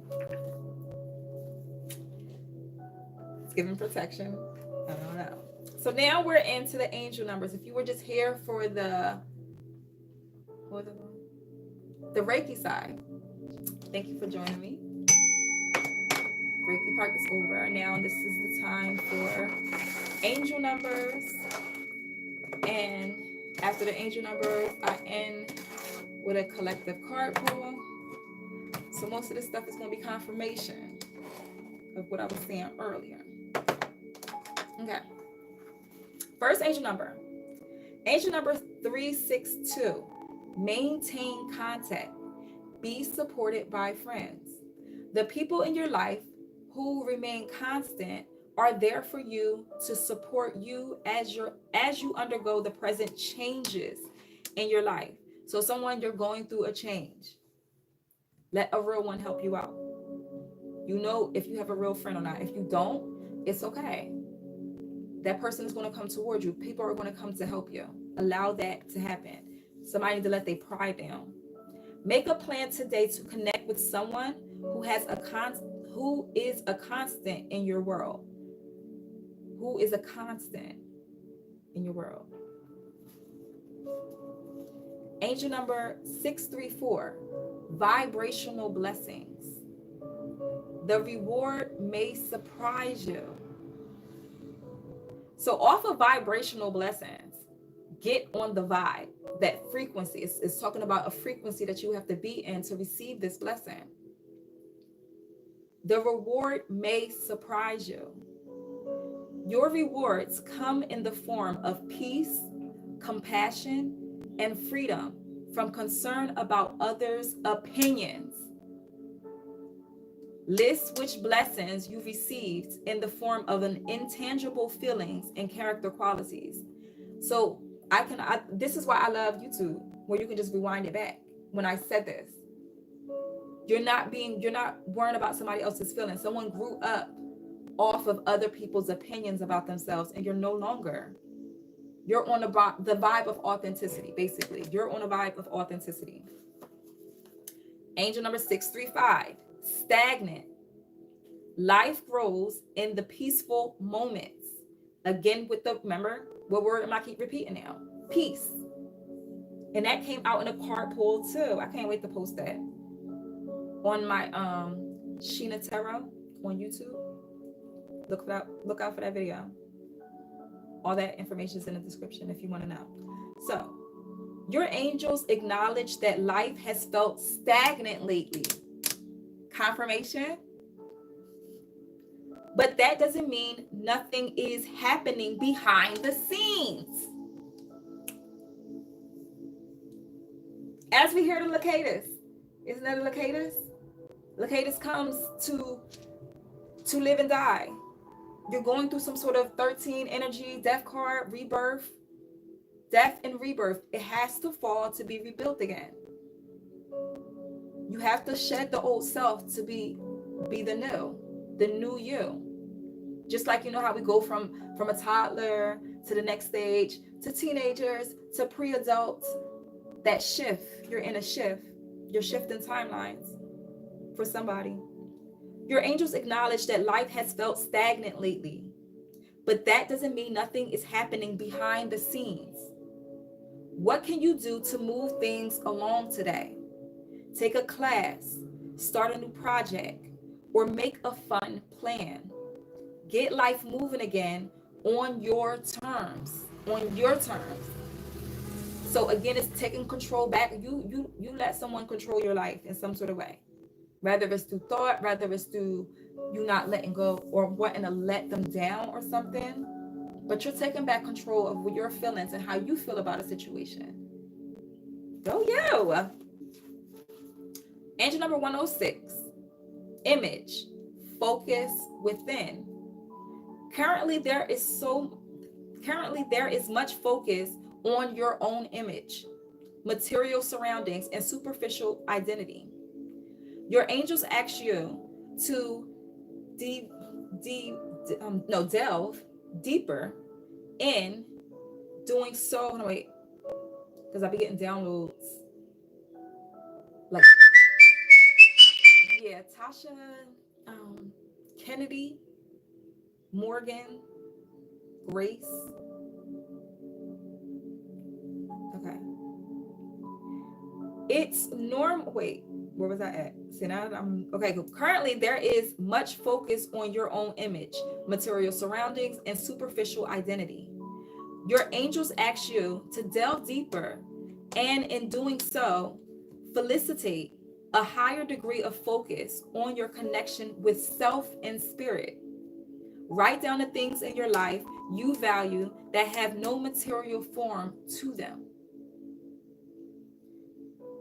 It's giving protection. I don't know. So now we're into the angel numbers. If you were just here for the Reiki side, thank you for joining me. Reiki part is over. Now this is the time for angel numbers. And after the angel numbers, I end with a collective card pull. So most of this stuff is going to be confirmation of what I was saying earlier. Okay. First angel number. Angel number 362. Maintain contact. Be supported by friends. The people in your life who remain constant are there for you to support you as you undergo the present changes in your life. So someone, you're going through a change. Let a real one help you out. You know if you have a real friend or not. If you don't, it's okay. That person is going to come towards you. People are going to come to help you. Allow that to happen. Somebody needs to let their pride down. Make a plan today to connect with someone who is a constant in your world. Who is a constant in your world. Angel number 634, vibrational blessings. The reward may surprise you. So off of vibrational blessings, get on the vibe, that frequency. It's talking about a frequency that you have to be in to receive this blessing. The reward may surprise you. Your rewards come in the form of peace, compassion, and freedom from concern about others' opinions. List which blessings you received in the form of an intangible feelings and character qualities. So this is why I love YouTube, where you can just rewind it back. When I said this, you're not worrying about somebody else's feelings. Someone grew up off of other people's opinions about themselves, and you're no longer. You're on the vibe of authenticity, basically. You're on a vibe of authenticity. Angel number 635, stagnant. Life grows in the peaceful moments. Again, remember, what word am I keep repeating now? Peace. And that came out in a card pull too. I can't wait to post that. on my Sheeniatarot on YouTube. Look out for that video. All that information is in the description if you want to know. So, your angels acknowledge that life has felt stagnant lately. Confirmation. But that doesn't mean nothing is happening behind the scenes. As we hear the Locatus, isn't that a Locatus? Locatus comes to live and die. You're going through some sort of 13 energy, death card, rebirth, death and rebirth. It has to fall to be rebuilt again. You have to shed the old self to be the new you. Just like, you know how we go from a toddler to the next stage, to teenagers, to pre-adults. That shift, you're in a shift. You're shifting timelines for somebody. Your angels acknowledge that life has felt stagnant lately, but that doesn't mean nothing is happening behind the scenes. What can you do to move things along today? Take a class, start a new project, or make a fun plan. Get life moving again on your terms. So again, it's taking control back. You let someone control your life in some sort of way. Whether it's through thought, whether it's through you not letting go or wanting to let them down or something. But you're taking back control of your feelings and how you feel about a situation. Go you! Angel number 106. Image. Focus within. Currently, there is much focus on your own image, material surroundings, and superficial identity. Your angels ask you to delve deeper in doing so. No, wait, because I be getting downloads. Like, yeah, Tasha, Kennedy, Morgan, Grace. Okay. It's normal. Wait, where was I at? See, now I'm okay. Currently, there is much focus on your own image, material surroundings, and superficial identity. Your angels ask you to delve deeper, and in doing so, felicitate a higher degree of focus on your connection with self and spirit. Write down the things in your life you value that have no material form to them.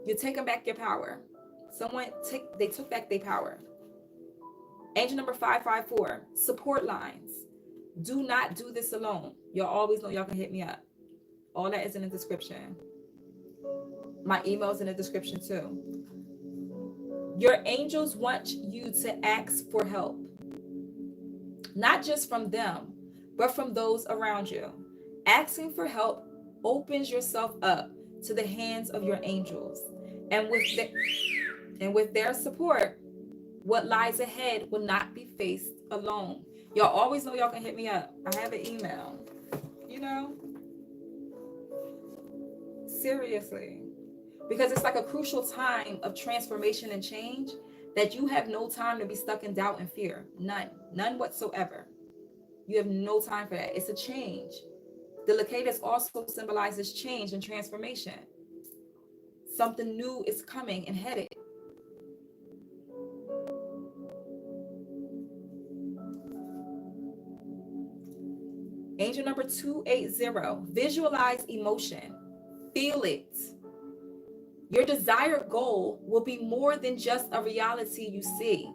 You're taking back your power. They took back their power. Angel number 554, support lines. Do not do this alone. Y'all always know y'all can hit me up. All that is in the description. My email's in the description too. Your angels want you to ask for help. Not just from them, but from those around you. Asking for help opens yourself up to the hands of your angels. And with their support, what lies ahead will not be faced alone. Y'all always know y'all can hit me up. I have an email. You know? Seriously. Because it's like a crucial time of transformation and change that you have no time to be stuck in doubt and fear. None whatsoever. You have no time for that. It's a change. The Locatus also symbolizes change and transformation. Something new is coming and headed. Angel number 280, visualize emotion. Feel it. Your desired goal will be more than just a reality you see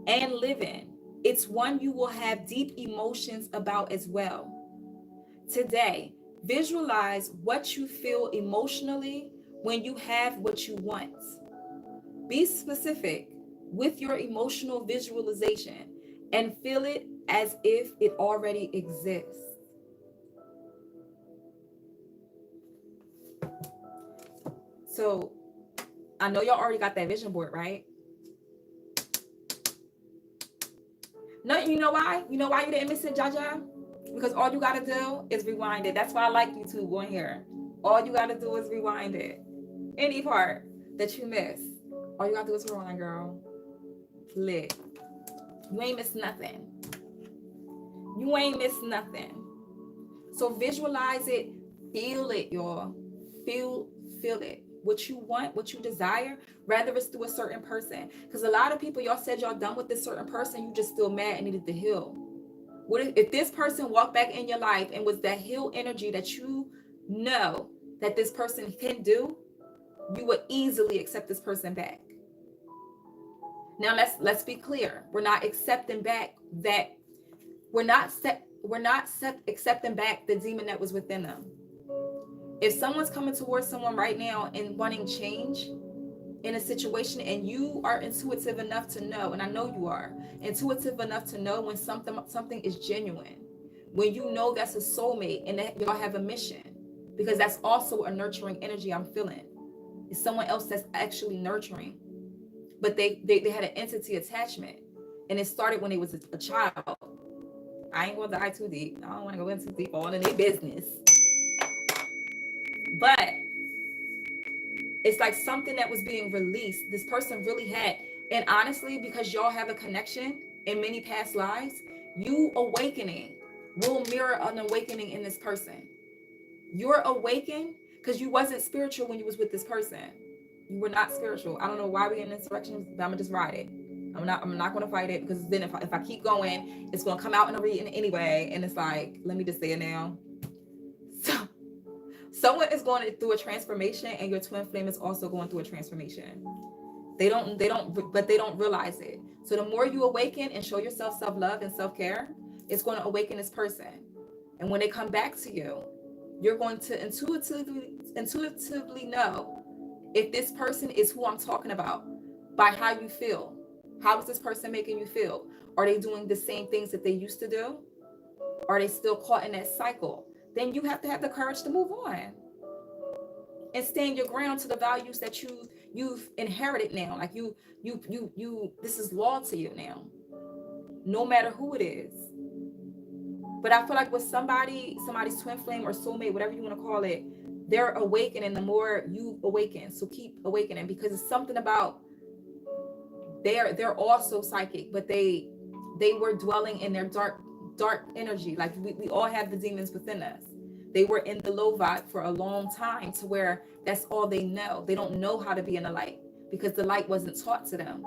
and live in. It's one you will have deep emotions about as well. Today, visualize what you feel emotionally when you have what you want. Be specific with your emotional visualization and feel it as if it already exists. So I know y'all already got that vision board, right? No, you know why? You know why you didn't miss it, Jaja? Because all you got to do is rewind it. That's why I like YouTube on here. All you got to do is rewind it. Any part that you miss. All you gotta do is roll on, girl. Lit. You ain't missed nothing. You ain't missed nothing. So visualize it, feel it, y'all. Feel it. What you want, what you desire, rather it's through a certain person. Because a lot of people, y'all said y'all done with this certain person, you just still mad and needed to heal. What if this person walked back in your life and was that heal energy that you know that this person can do, you would easily accept this person back. Now let's be clear. We're not accepting back that accepting back the demon that was within them. If someone's coming towards someone right now and wanting change in a situation, and you are intuitive enough to know, and I know you are intuitive enough to know when something is genuine, when you know that's a soulmate and that y'all have a mission, because that's also a nurturing energy I'm feeling. It's someone else that's actually nurturing, but they had an entity attachment, and it started when they was a child. I ain't gonna dive too deep. I don't want to go into deep all in their business. But it's like something that was being released. This person really had, and honestly, because y'all have a connection in many past lives, you awakening will mirror an awakening in this person. You're awakened because you wasn't spiritual when you was with this person. You were not spiritual. I don't know why we in insurrections, but I'm gonna just ride it. I'm not gonna fight it, because then if I keep going, it's gonna come out in a reading anyway. And it's like, let me just say it now. So someone is going through a transformation, and your twin flame is also going through a transformation. They don't realize it. So the more you awaken and show yourself self-love and self-care, it's going to awaken this person. And when they come back to you, you're going to intuitively know if this person is who I'm talking about by how you feel. How is this person making you feel? Are they doing the same things that they used to do? Are they still caught in that cycle? Then you have to have the courage to move on and stand your ground to the values that you've inherited now. Like you this is law to you now, no matter who it is. But I feel like with somebody's twin flame or soulmate, whatever you want to call it, they're awakening the more you awaken. So keep awakening, because it's something about they're also psychic, but they were dwelling in their dark energy. Like we all have the demons within us. They were in the low vibe for a long time, to where that's all they know. They don't know how to be in the light, because the light wasn't taught to them.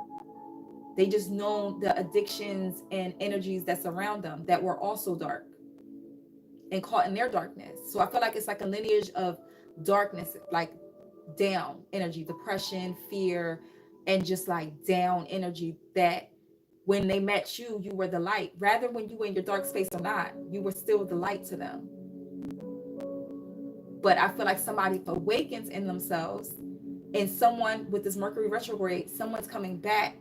They just know the addictions and energies that's around them that were also dark and caught in their darkness. So I feel like it's like a lineage of darkness, like down energy, depression, fear, and just like down energy, that when they met you, you were the light. Rather, when you were in your dark space or not, you were still the light to them. But I feel like somebody awakens in themselves, and someone with this Mercury retrograde, someone's coming back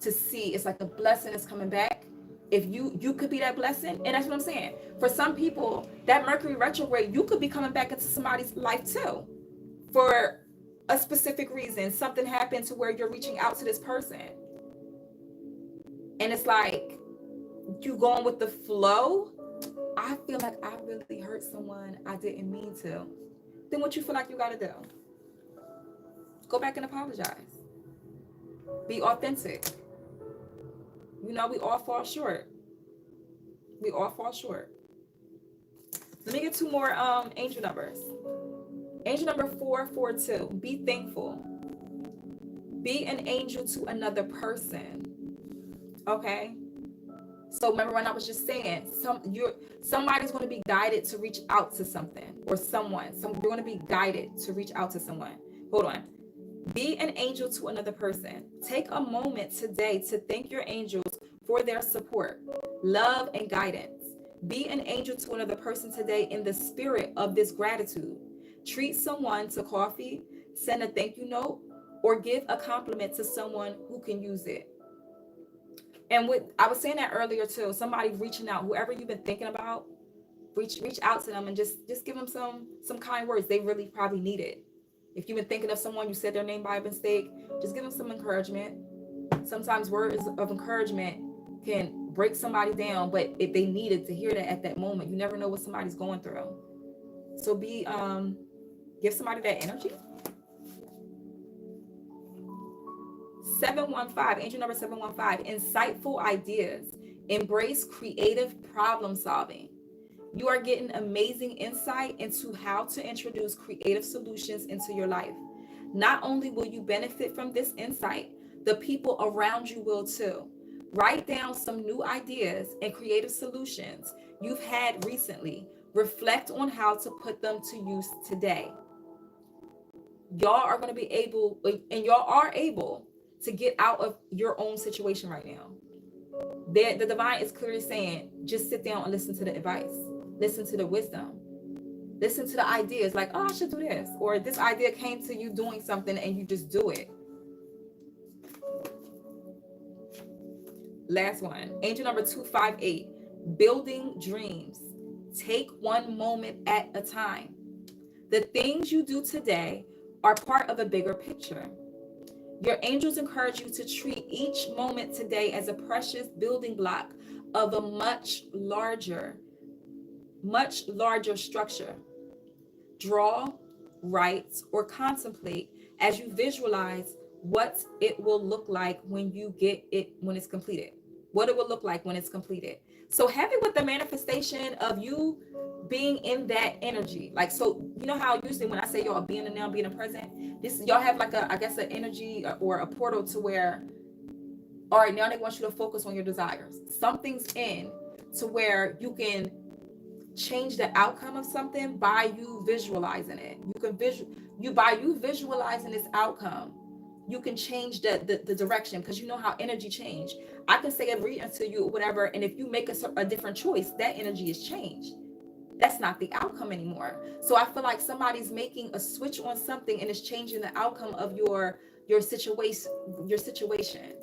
to see. It's like a blessing is coming back. If you could be that blessing. And that's what I'm saying. For some people, that Mercury retrograde, you could be coming back into somebody's life too, for a specific reason. Something happened to where you're reaching out to this person, and it's like you going with the flow. I feel like I really hurt someone I didn't mean to. Then what you feel like you got to do? Go back and apologize. Be authentic. You know, we all fall short. We all fall short. Let me get two more angel numbers. Angel number 442. Be thankful. Be an angel to another person. Okay? So remember when I was just saying, somebody's going to be guided to reach out to something, or someone. You're going to be guided to reach out to someone. Hold on. Be an angel to another person. Take a moment today to thank your angels for their support, love, and guidance. Be an angel to another person today in the spirit of this gratitude. Treat someone to coffee, send a thank you note, or give a compliment to someone who can use it. And I was saying that earlier too. Somebody reaching out, whoever you've been thinking about, reach out to them and just give them some kind words. They really probably need it. If you've been thinking of someone, you said their name by mistake, just give them some encouragement. Sometimes words of encouragement can break somebody down, but if they needed to hear that at that moment, you never know what somebody's going through. So give somebody that energy. 715, angel number 715, insightful ideas. Embrace creative problem solving. You are getting amazing insight into how to introduce creative solutions into your life. Not only will you benefit from this insight, the people around you will too. Write down some new ideas and creative solutions you've had recently. Reflect on how to put them to use today. Y'all are going to be able, and y'all are able to get out of your own situation right now. The divine is clearly saying, just sit down and listen to the advice, listen to the wisdom, listen to the ideas like, oh, I should do this, or this idea came to you doing something and you just do it. Last one, angel number 258, building dreams. Take one moment at a time. The things you do today are part of a bigger picture. Your angels encourage you to treat each moment today as a precious building block of a much larger structure. Draw, write, or contemplate as you visualize what it will look like when it's completed. What it will look like when it's completed. So heavy with the manifestation of you being in that energy. Like, so you know how usually when I say y'all being in now, being in present, this y'all have like a, I guess, an energy or a portal to where, all right, now they want you to focus on your desires. Something's in to where you can change the outcome of something by you visualizing it. By you visualizing this outcome, you can change the direction, because you know how energy change. I can say a reading to you or whatever, and if you make a different choice, that energy is changed. That's not the outcome anymore. So I feel like somebody's making a switch on something and it's changing the outcome of your situation.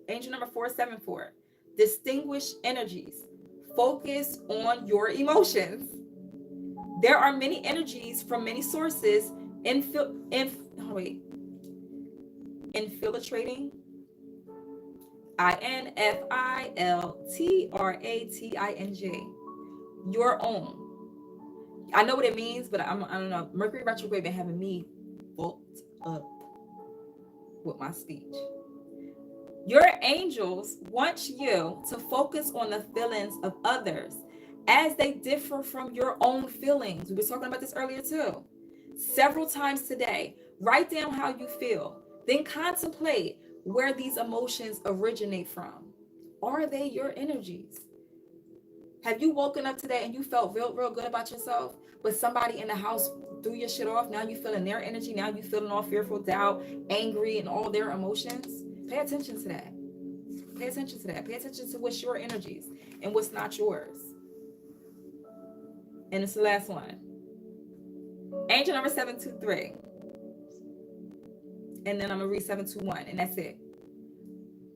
Angel number 474, distinguish energies. Focus on your emotions. There are many energies from many sources infiltrating. infiltrating your own. I know what it means, but I don't know. Mercury retrograde been having me fucked up with my speech. Your angels want you to focus on the feelings of others as they differ from your own feelings. We were talking about this earlier too. Several times today, write down how you feel. Then contemplate where these emotions originate from. Are they your energies? Have you woken up today and you felt real good about yourself, but somebody in the house threw your shit off? Now you feeling their energy. Now you feeling all fearful, doubt, angry, and all their emotions. Pay attention to that. Pay attention to that. Pay attention to what's your energies and what's not yours. And it's the last one. Angel number 723. And then I'm going to read 721, and that's it.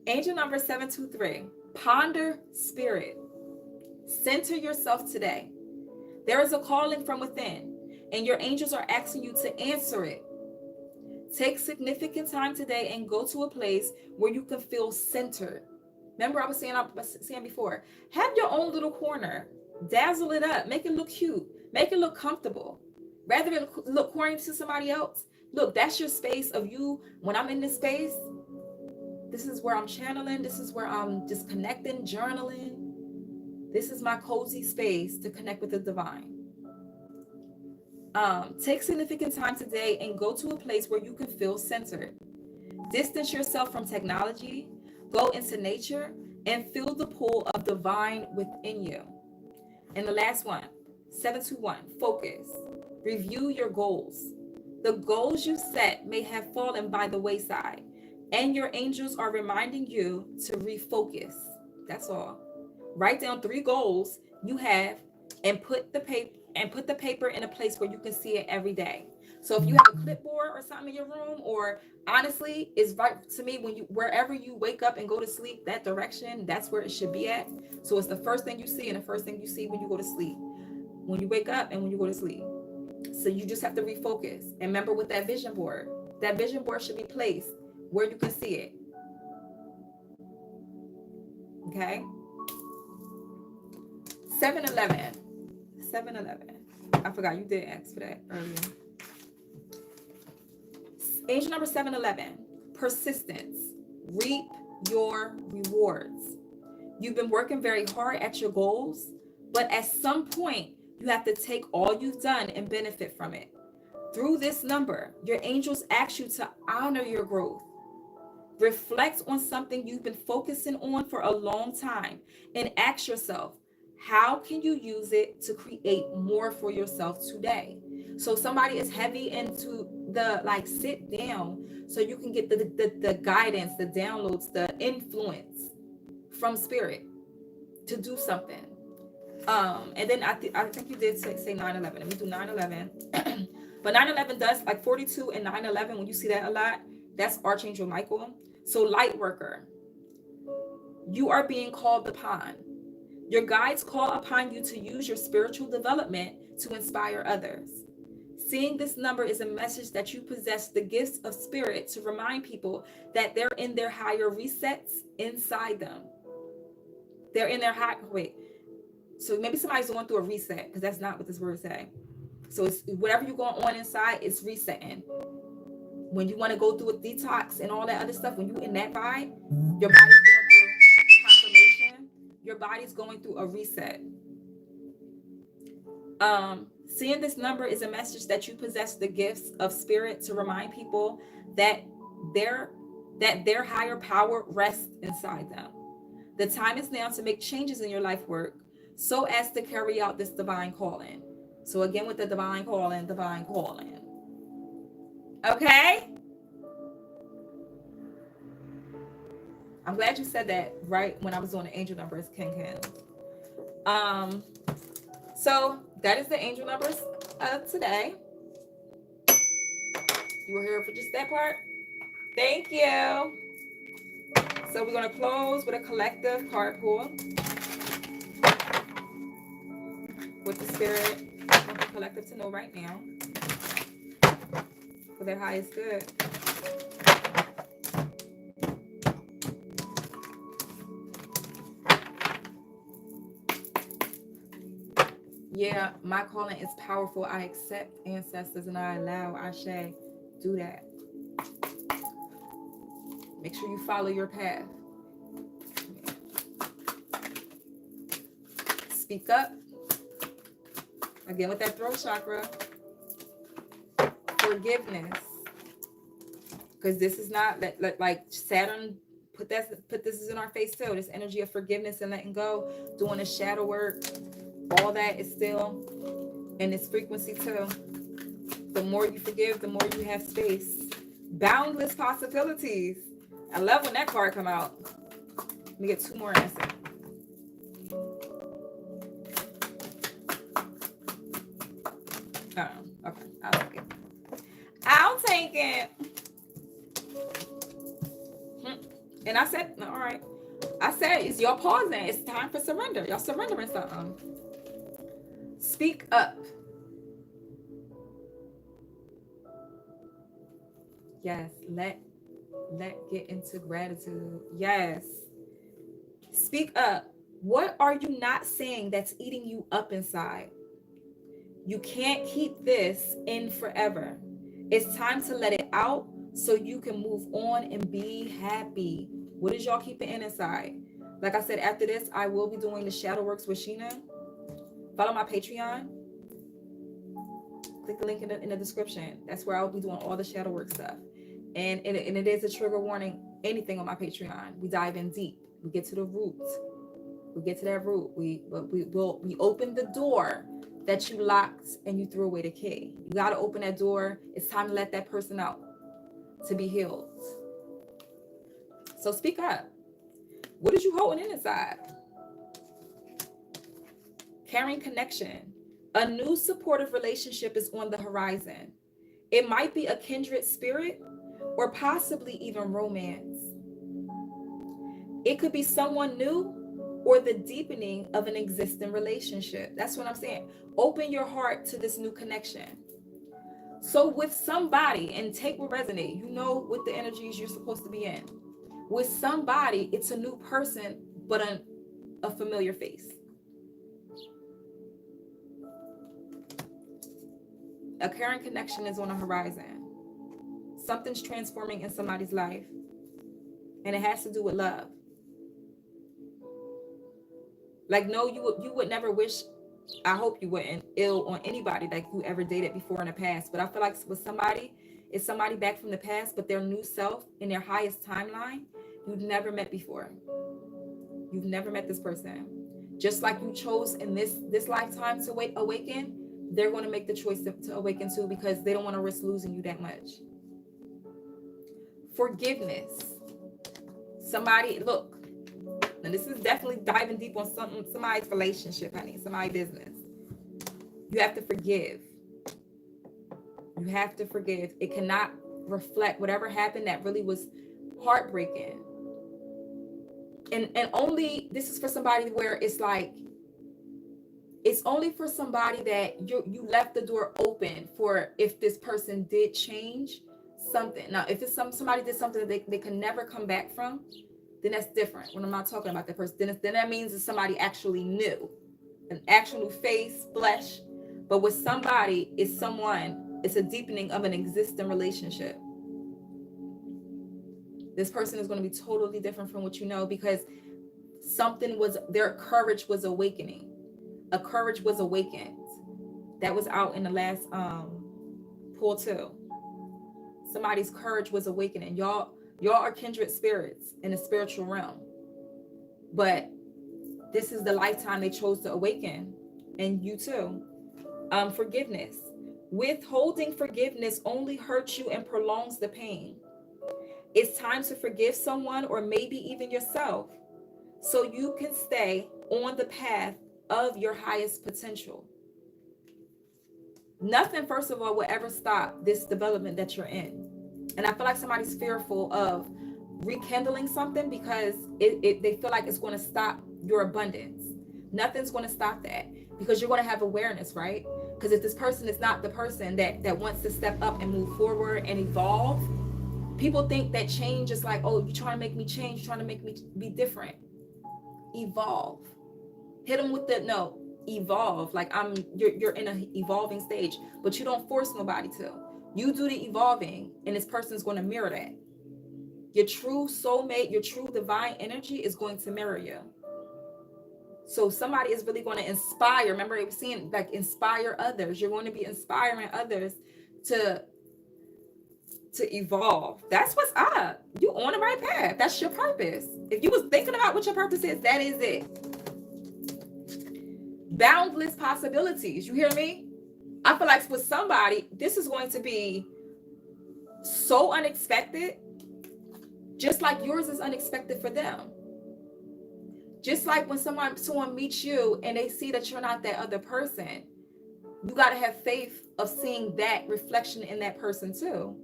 Angel number 723. Ponder spirit. Center yourself today. There is a calling from within, and your angels are asking you to answer it. Take significant time today and go to a place where you can feel centered. Remember, I was saying before, have your own little corner. Dazzle it up. Make it look cute. Make it look comfortable. Rather than look corny to somebody else. Look, that's your space of you. When I'm in this space, this is where I'm channeling. This is where I'm just connecting, journaling. This is my cozy space to connect with the divine. Take significant time today and go to a place where you can feel centered. Distance yourself from technology. Go into nature and feel the pull of divine within you. And the last one, 721, focus. Review your goals. The goals you set may have fallen by the wayside, and your angels are reminding you to refocus. That's all. Write down 3 goals you have and put the paper in a place where you can see it every day. So if you have a clipboard or something in your room, or honestly, it's right to me when wherever you wake up and go to sleep, that direction, that's where it should be at. So it's the first thing you see and the first thing you see when you go to sleep, when you wake up and when you go to sleep. So you just have to refocus. And remember with that vision board should be placed where you can see it. Okay. 7-Eleven. I forgot you did ask for that earlier. Angel number 711, persistence. Reap your rewards. You've been working very hard at your goals, but at some point, you have to take all you've done and benefit from it. Through this number, your angels ask you to honor your growth. Reflect on something you've been focusing on for a long time and ask yourself, how can you use it to create more for yourself today? So somebody is heavy into the like sit down so you can get the guidance, the downloads, the influence from spirit to do something. And then I think you did say 9/11. Let me do 9/11. But 9/11 does, like 42 and 9/11, when you see that a lot, that's Archangel Michael. So light worker, you are being called upon. Your guides call upon you to use your spiritual development to inspire others. Seeing this number is a message that you possess the gifts of spirit to remind people that they're in their higher resets inside them. They're in their so maybe somebody's going through a reset, because that's not what this word say. So it's whatever you're going on inside, it's resetting. When you want to go through a detox and all that other stuff, when you in that vibe, your body's going through confirmation. Your body's going through a reset. Seeing this number is a message that you possess the gifts of spirit to remind people that their higher power rests inside them. The time is now to make changes in your life work so as to carry out this divine calling. So again, with the divine calling. Okay? I'm glad you said that right when I was doing the angel numbers, Ken. So that is the angel numbers of today. You were here for just that part? Thank you. So we're going to close with a collective card pull with the spirit of the collective to know right now for their highest good. Yeah, my calling is powerful. I accept ancestors and I allow Ashe do that. Make sure you follow your path. Speak up. Again, with that throat chakra. Forgiveness. Because this is not like Saturn put this in our face too. This energy of forgiveness and letting go, doing the shadow work. All that is still in this frequency too. The more you forgive, the more you have space. Boundless possibilities. I love when that card come out. Let me get two more in. Oh, okay. I'll take it. And I said, all right. I said, it's your pausing. It's time for surrender. Y'all surrendering something. Speak up. Yes, let get into gratitude. Yes. Speak up. What are you not saying that's eating you up inside? You can't keep this in forever. It's time to let it out so you can move on and be happy. What is y'all keeping inside? Like I said, after this, I will be doing the Shadow Works with Sheena. Follow my Patreon. Click the link in the description. That's where I'll be doing all the shadow work stuff. And it is a trigger warning. Anything on my Patreon, we dive in deep. We get to the root. We get to that root. We open the door that you locked and you threw away the key. You got to open that door. It's time to let that person out to be healed. So speak up. What is you holding in inside? Caring connection. A new supportive relationship is on the horizon. It might be a kindred spirit or possibly even romance. It could be someone new or the deepening of an existing relationship. That's what I'm saying. Open your heart to this new connection. So with somebody, and take what resonate, you know what the energies you're supposed to be in. With somebody, it's a new person, but a familiar face. A current connection is on the horizon. Something's transforming in somebody's life, and it has to do with love. Like, no, you would never wish, I hope you wouldn't, ill on anybody like you ever dated before in the past. But I feel like with somebody, it's somebody back from the past, but their new self in their highest timeline, you've never met before. You've never met this person. Just like you chose in this lifetime to awaken, they're going to make the choice to awaken too, because they don't want to risk losing you that much. Forgiveness. Somebody, look, and this is definitely diving deep on somebody's relationship, honey, somebody's business. You have to forgive. You have to forgive. It cannot reflect whatever happened that really was heartbreaking. And only, this is for somebody where it's like, it's only for somebody that you left the door open for, if this person did change something. Now, if it's somebody did something that they can never come back from, then that's different. When I'm not talking about that person, then that means it's somebody actually new, an actual face, flesh. But with somebody, it's a deepening of an existing relationship. This person is going to be totally different from what you know, because their courage was awakening. A courage was awakened. That was out in the last pull too. Somebody's courage was awakening. Y'all are kindred spirits in the spiritual realm. But this is the lifetime they chose to awaken. And you too. Forgiveness. Withholding forgiveness only hurts you and prolongs the pain. It's time to forgive someone, or maybe even yourself, so you can stay on the path of your highest potential. Nothing, first of all, will ever stop this development that you're in. And I feel like somebody's fearful of rekindling something because they feel like it's going to stop your abundance. Nothing's going to stop that, because you're going to have awareness, right? Because if this person is not the person that wants to step up and move forward and evolve, people think that change is like, oh, you're trying to make me change, you're trying to make me be different. Evolve. Hit them with the no. Evolve. Like you're in an evolving stage, but you don't force nobody to. You do the evolving, and this person's going to mirror that. Your true soulmate, your true divine energy is going to mirror you. So somebody is really going to inspire. Remember, it was saying like inspire others. You're going to be inspiring others to evolve. That's what's up. You on the right path. That's your purpose. If you was thinking about what your purpose is, that is it. Boundless possibilities. You hear me? I feel like with somebody, this is going to be so unexpected, just like yours is unexpected for them. Just like when someone meets you and they see that you're not that other person, you got to have faith of seeing that reflection in that person too.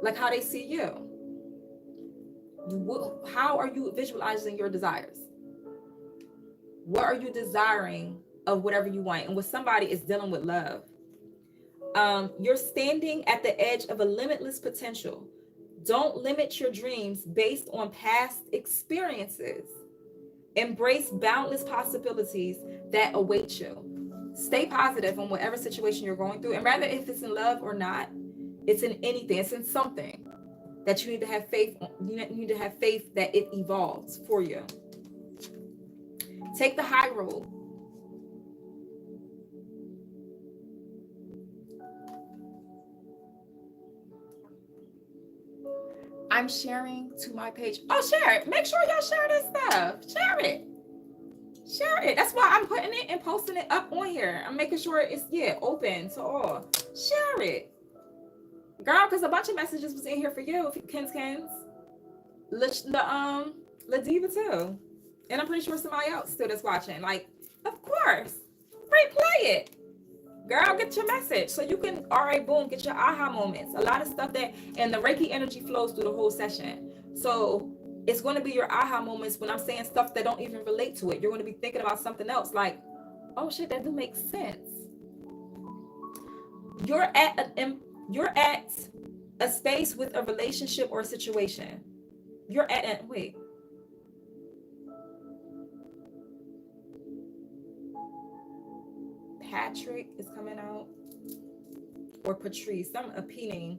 Like how they see you. How are you visualizing your desires? What are you desiring of whatever you want? And with somebody, it's dealing with love. You're standing at the edge of a limitless potential. Don't limit your dreams based on past experiences. Embrace boundless possibilities that await you. Stay positive on whatever situation you're going through. And rather if it's in love or not, it's in anything, it's in something that you need to have faith. You need to have faith that it evolves for you. Take the high road. I'm sharing to my page. Oh, share it. Make sure y'all share this stuff. Share it. Share it. That's why I'm putting it and posting it up on here. I'm making sure it's open to all. Share it. Girl, because a bunch of messages was in here for you, Kens. La Diva too. And I'm pretty sure somebody else still that's watching. Like, of course. Replay it. Girl, get your message so you can, all right, boom, get your aha moments. A lot of stuff and the Reiki energy flows through the whole session. So it's going to be your aha moments when I'm saying stuff that don't even relate to it. You're going to be thinking about something else like, oh shit, that do make sense. You're at a space with a relationship or a situation. You're at wait. Patrick is coming out. or Patrice, I'm appealing.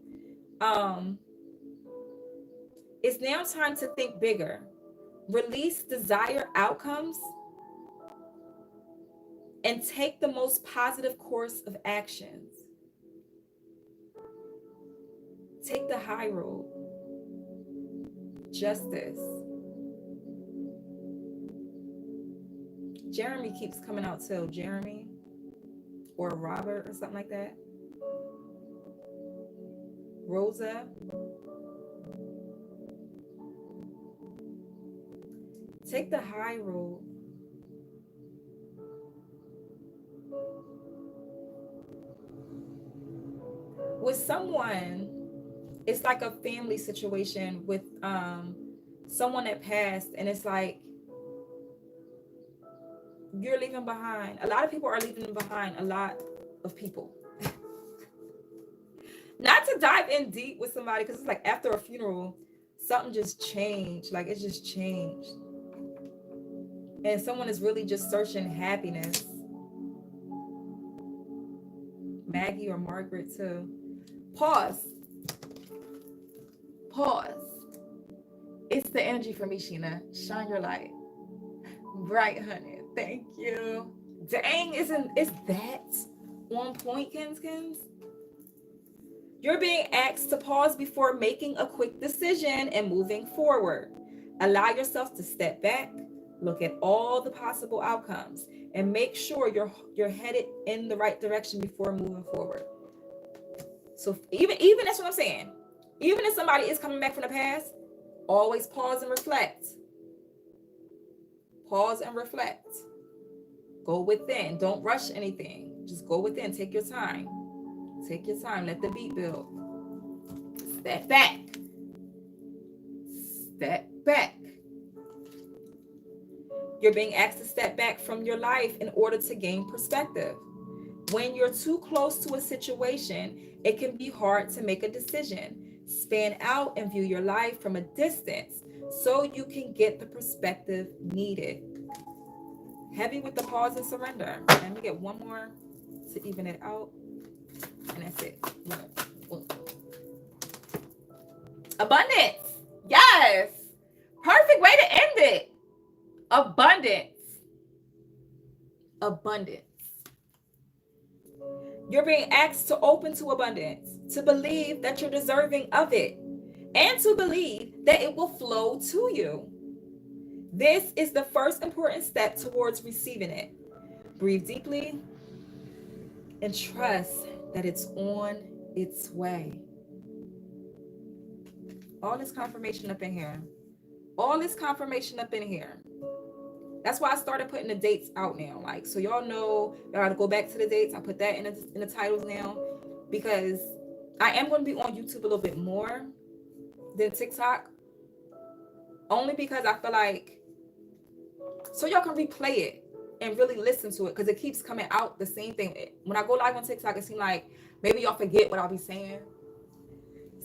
It's now time to think bigger. Release desired outcomes and take the most positive course of actions. Take the high road. Justice. Jeremy keeps coming out too. Jeremy or Robert or something like that. Rosa. Take the high road. With someone, it's like a family situation with someone that passed, and it's like you're leaving behind. A lot of people are leaving behind a lot of people. Not to dive in deep with somebody, because it's like after a funeral, something just changed. Like it just changed. And someone is really just searching happiness. Maggie or Margaret too. Pause. It's the energy for me, Sheena. Shine your light. Right, honey. Thank you. Dang, is that on point, Kins? You're being asked to pause before making a quick decision and moving forward. Allow yourself to step back, look at all the possible outcomes, and make sure you're headed in the right direction before moving forward. So even that's what I'm saying. Even if somebody is coming back from the past, always pause and reflect. Pause and reflect. Go within. Don't rush anything. Just go within. Take your time. Take your time. Let the beat build. Step back. Step back. You're being asked to step back from your life in order to gain perspective. When you're too close to a situation, it can be hard to make a decision. Span out and view your life from a distance so you can get the perspective needed. Heavy with the pause and surrender. Let me get one more to even it out. And that's it. Abundance. Yes. Perfect way to end it. Abundance. You're being asked to open to abundance, to believe that you're deserving of it, and to believe that it will flow to you. This is the first important step towards receiving it. Breathe deeply and trust that it's on its way. All this confirmation up in here. That's why I started putting the dates out now. Like, so y'all know, y'all gotta go back to the dates. I put that in the titles now, because I am going to be on YouTube a little bit more than TikTok. Only because I feel like, so y'all can replay it and really listen to it, because it keeps coming out the same thing. When I go live on TikTok, it seems like maybe y'all forget what I'll be saying.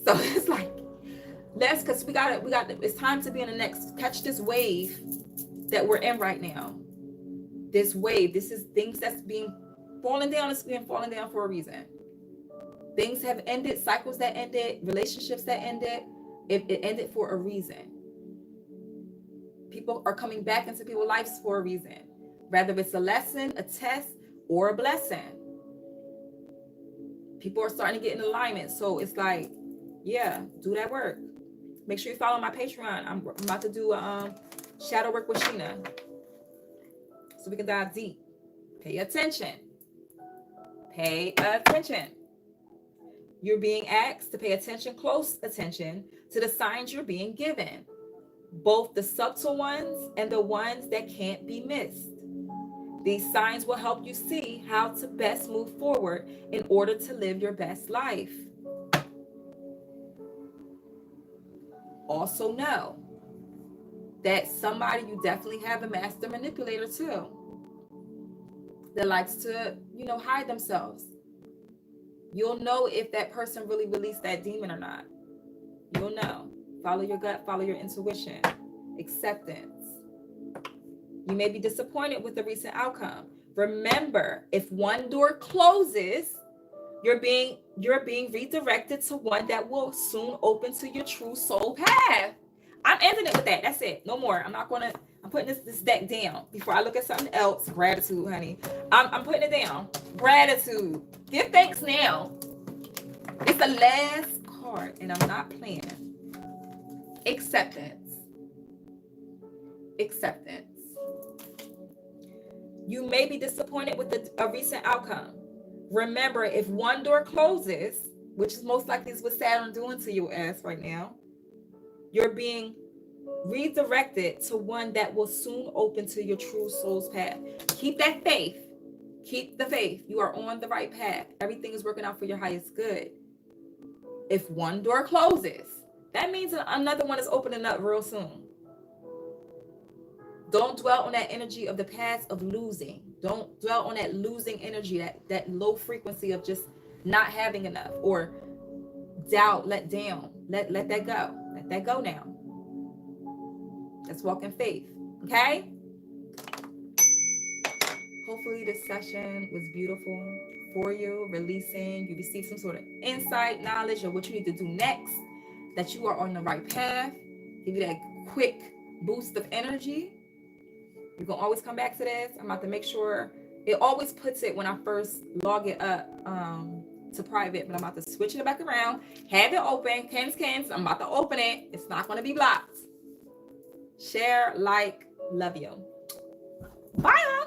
So it's like, because we got it's time to be in the next, catch this wave that we're in right now. This wave, this is things that's being falling down. It's being falling down for a reason. Things have ended, cycles that ended, relationships that ended. It ended for a reason. People are coming back into people's lives for a reason, whether it's a lesson, a test, or a blessing. People are starting to get in alignment. So it's like, yeah, do that work. Make sure you follow my Patreon. I'm about to do shadow work with Sheena, so we can dive deep. Pay attention. You're being asked to pay attention, close attention, to the signs you're being given, both the subtle ones and the ones that can't be missed. These signs will help you see how to best move forward in order to live your best life. Also know that somebody, you definitely have a master manipulator too, that likes to, hide themselves. You'll know if that person really released that demon or not. You'll know. Follow your gut, follow your intuition. Acceptance. You may be disappointed with the recent outcome. Remember, if one door closes, You're being redirected to one that will soon open to your true soul path. I'm ending it with that. That's it. No more. I'm putting this deck down before I look at something else. Gratitude, honey. I'm putting it down. Gratitude. Give thanks now. It's the last card, and I'm not playing. Acceptance. Acceptance. You may be disappointed with a recent outcome. Remember, if one door closes, which is most likely is what Saturn doing to your ass right now, you're being redirected to one that will soon open to your true soul's path. Keep that faith. Keep the faith. You are on the right path. Everything is working out for your highest good. If one door closes, that means another one is opening up real soon. Don't dwell on that energy of the past of losing. Don't dwell on that losing energy, that low frequency of just not having enough or doubt, let down. Let that go. Let that go now. Let's walk in faith. Okay? Hopefully this session was beautiful for you, releasing. You received some sort of insight, knowledge of what you need to do next, that you are on the right path. Give you that quick boost of energy. You can always come back to this. I'm about to make sure it always puts it when I first log it up to private, but I'm about to switch it back around. Have it open. Kens. I'm about to open it. It's not going to be blocked. Share, like, love you. Bye.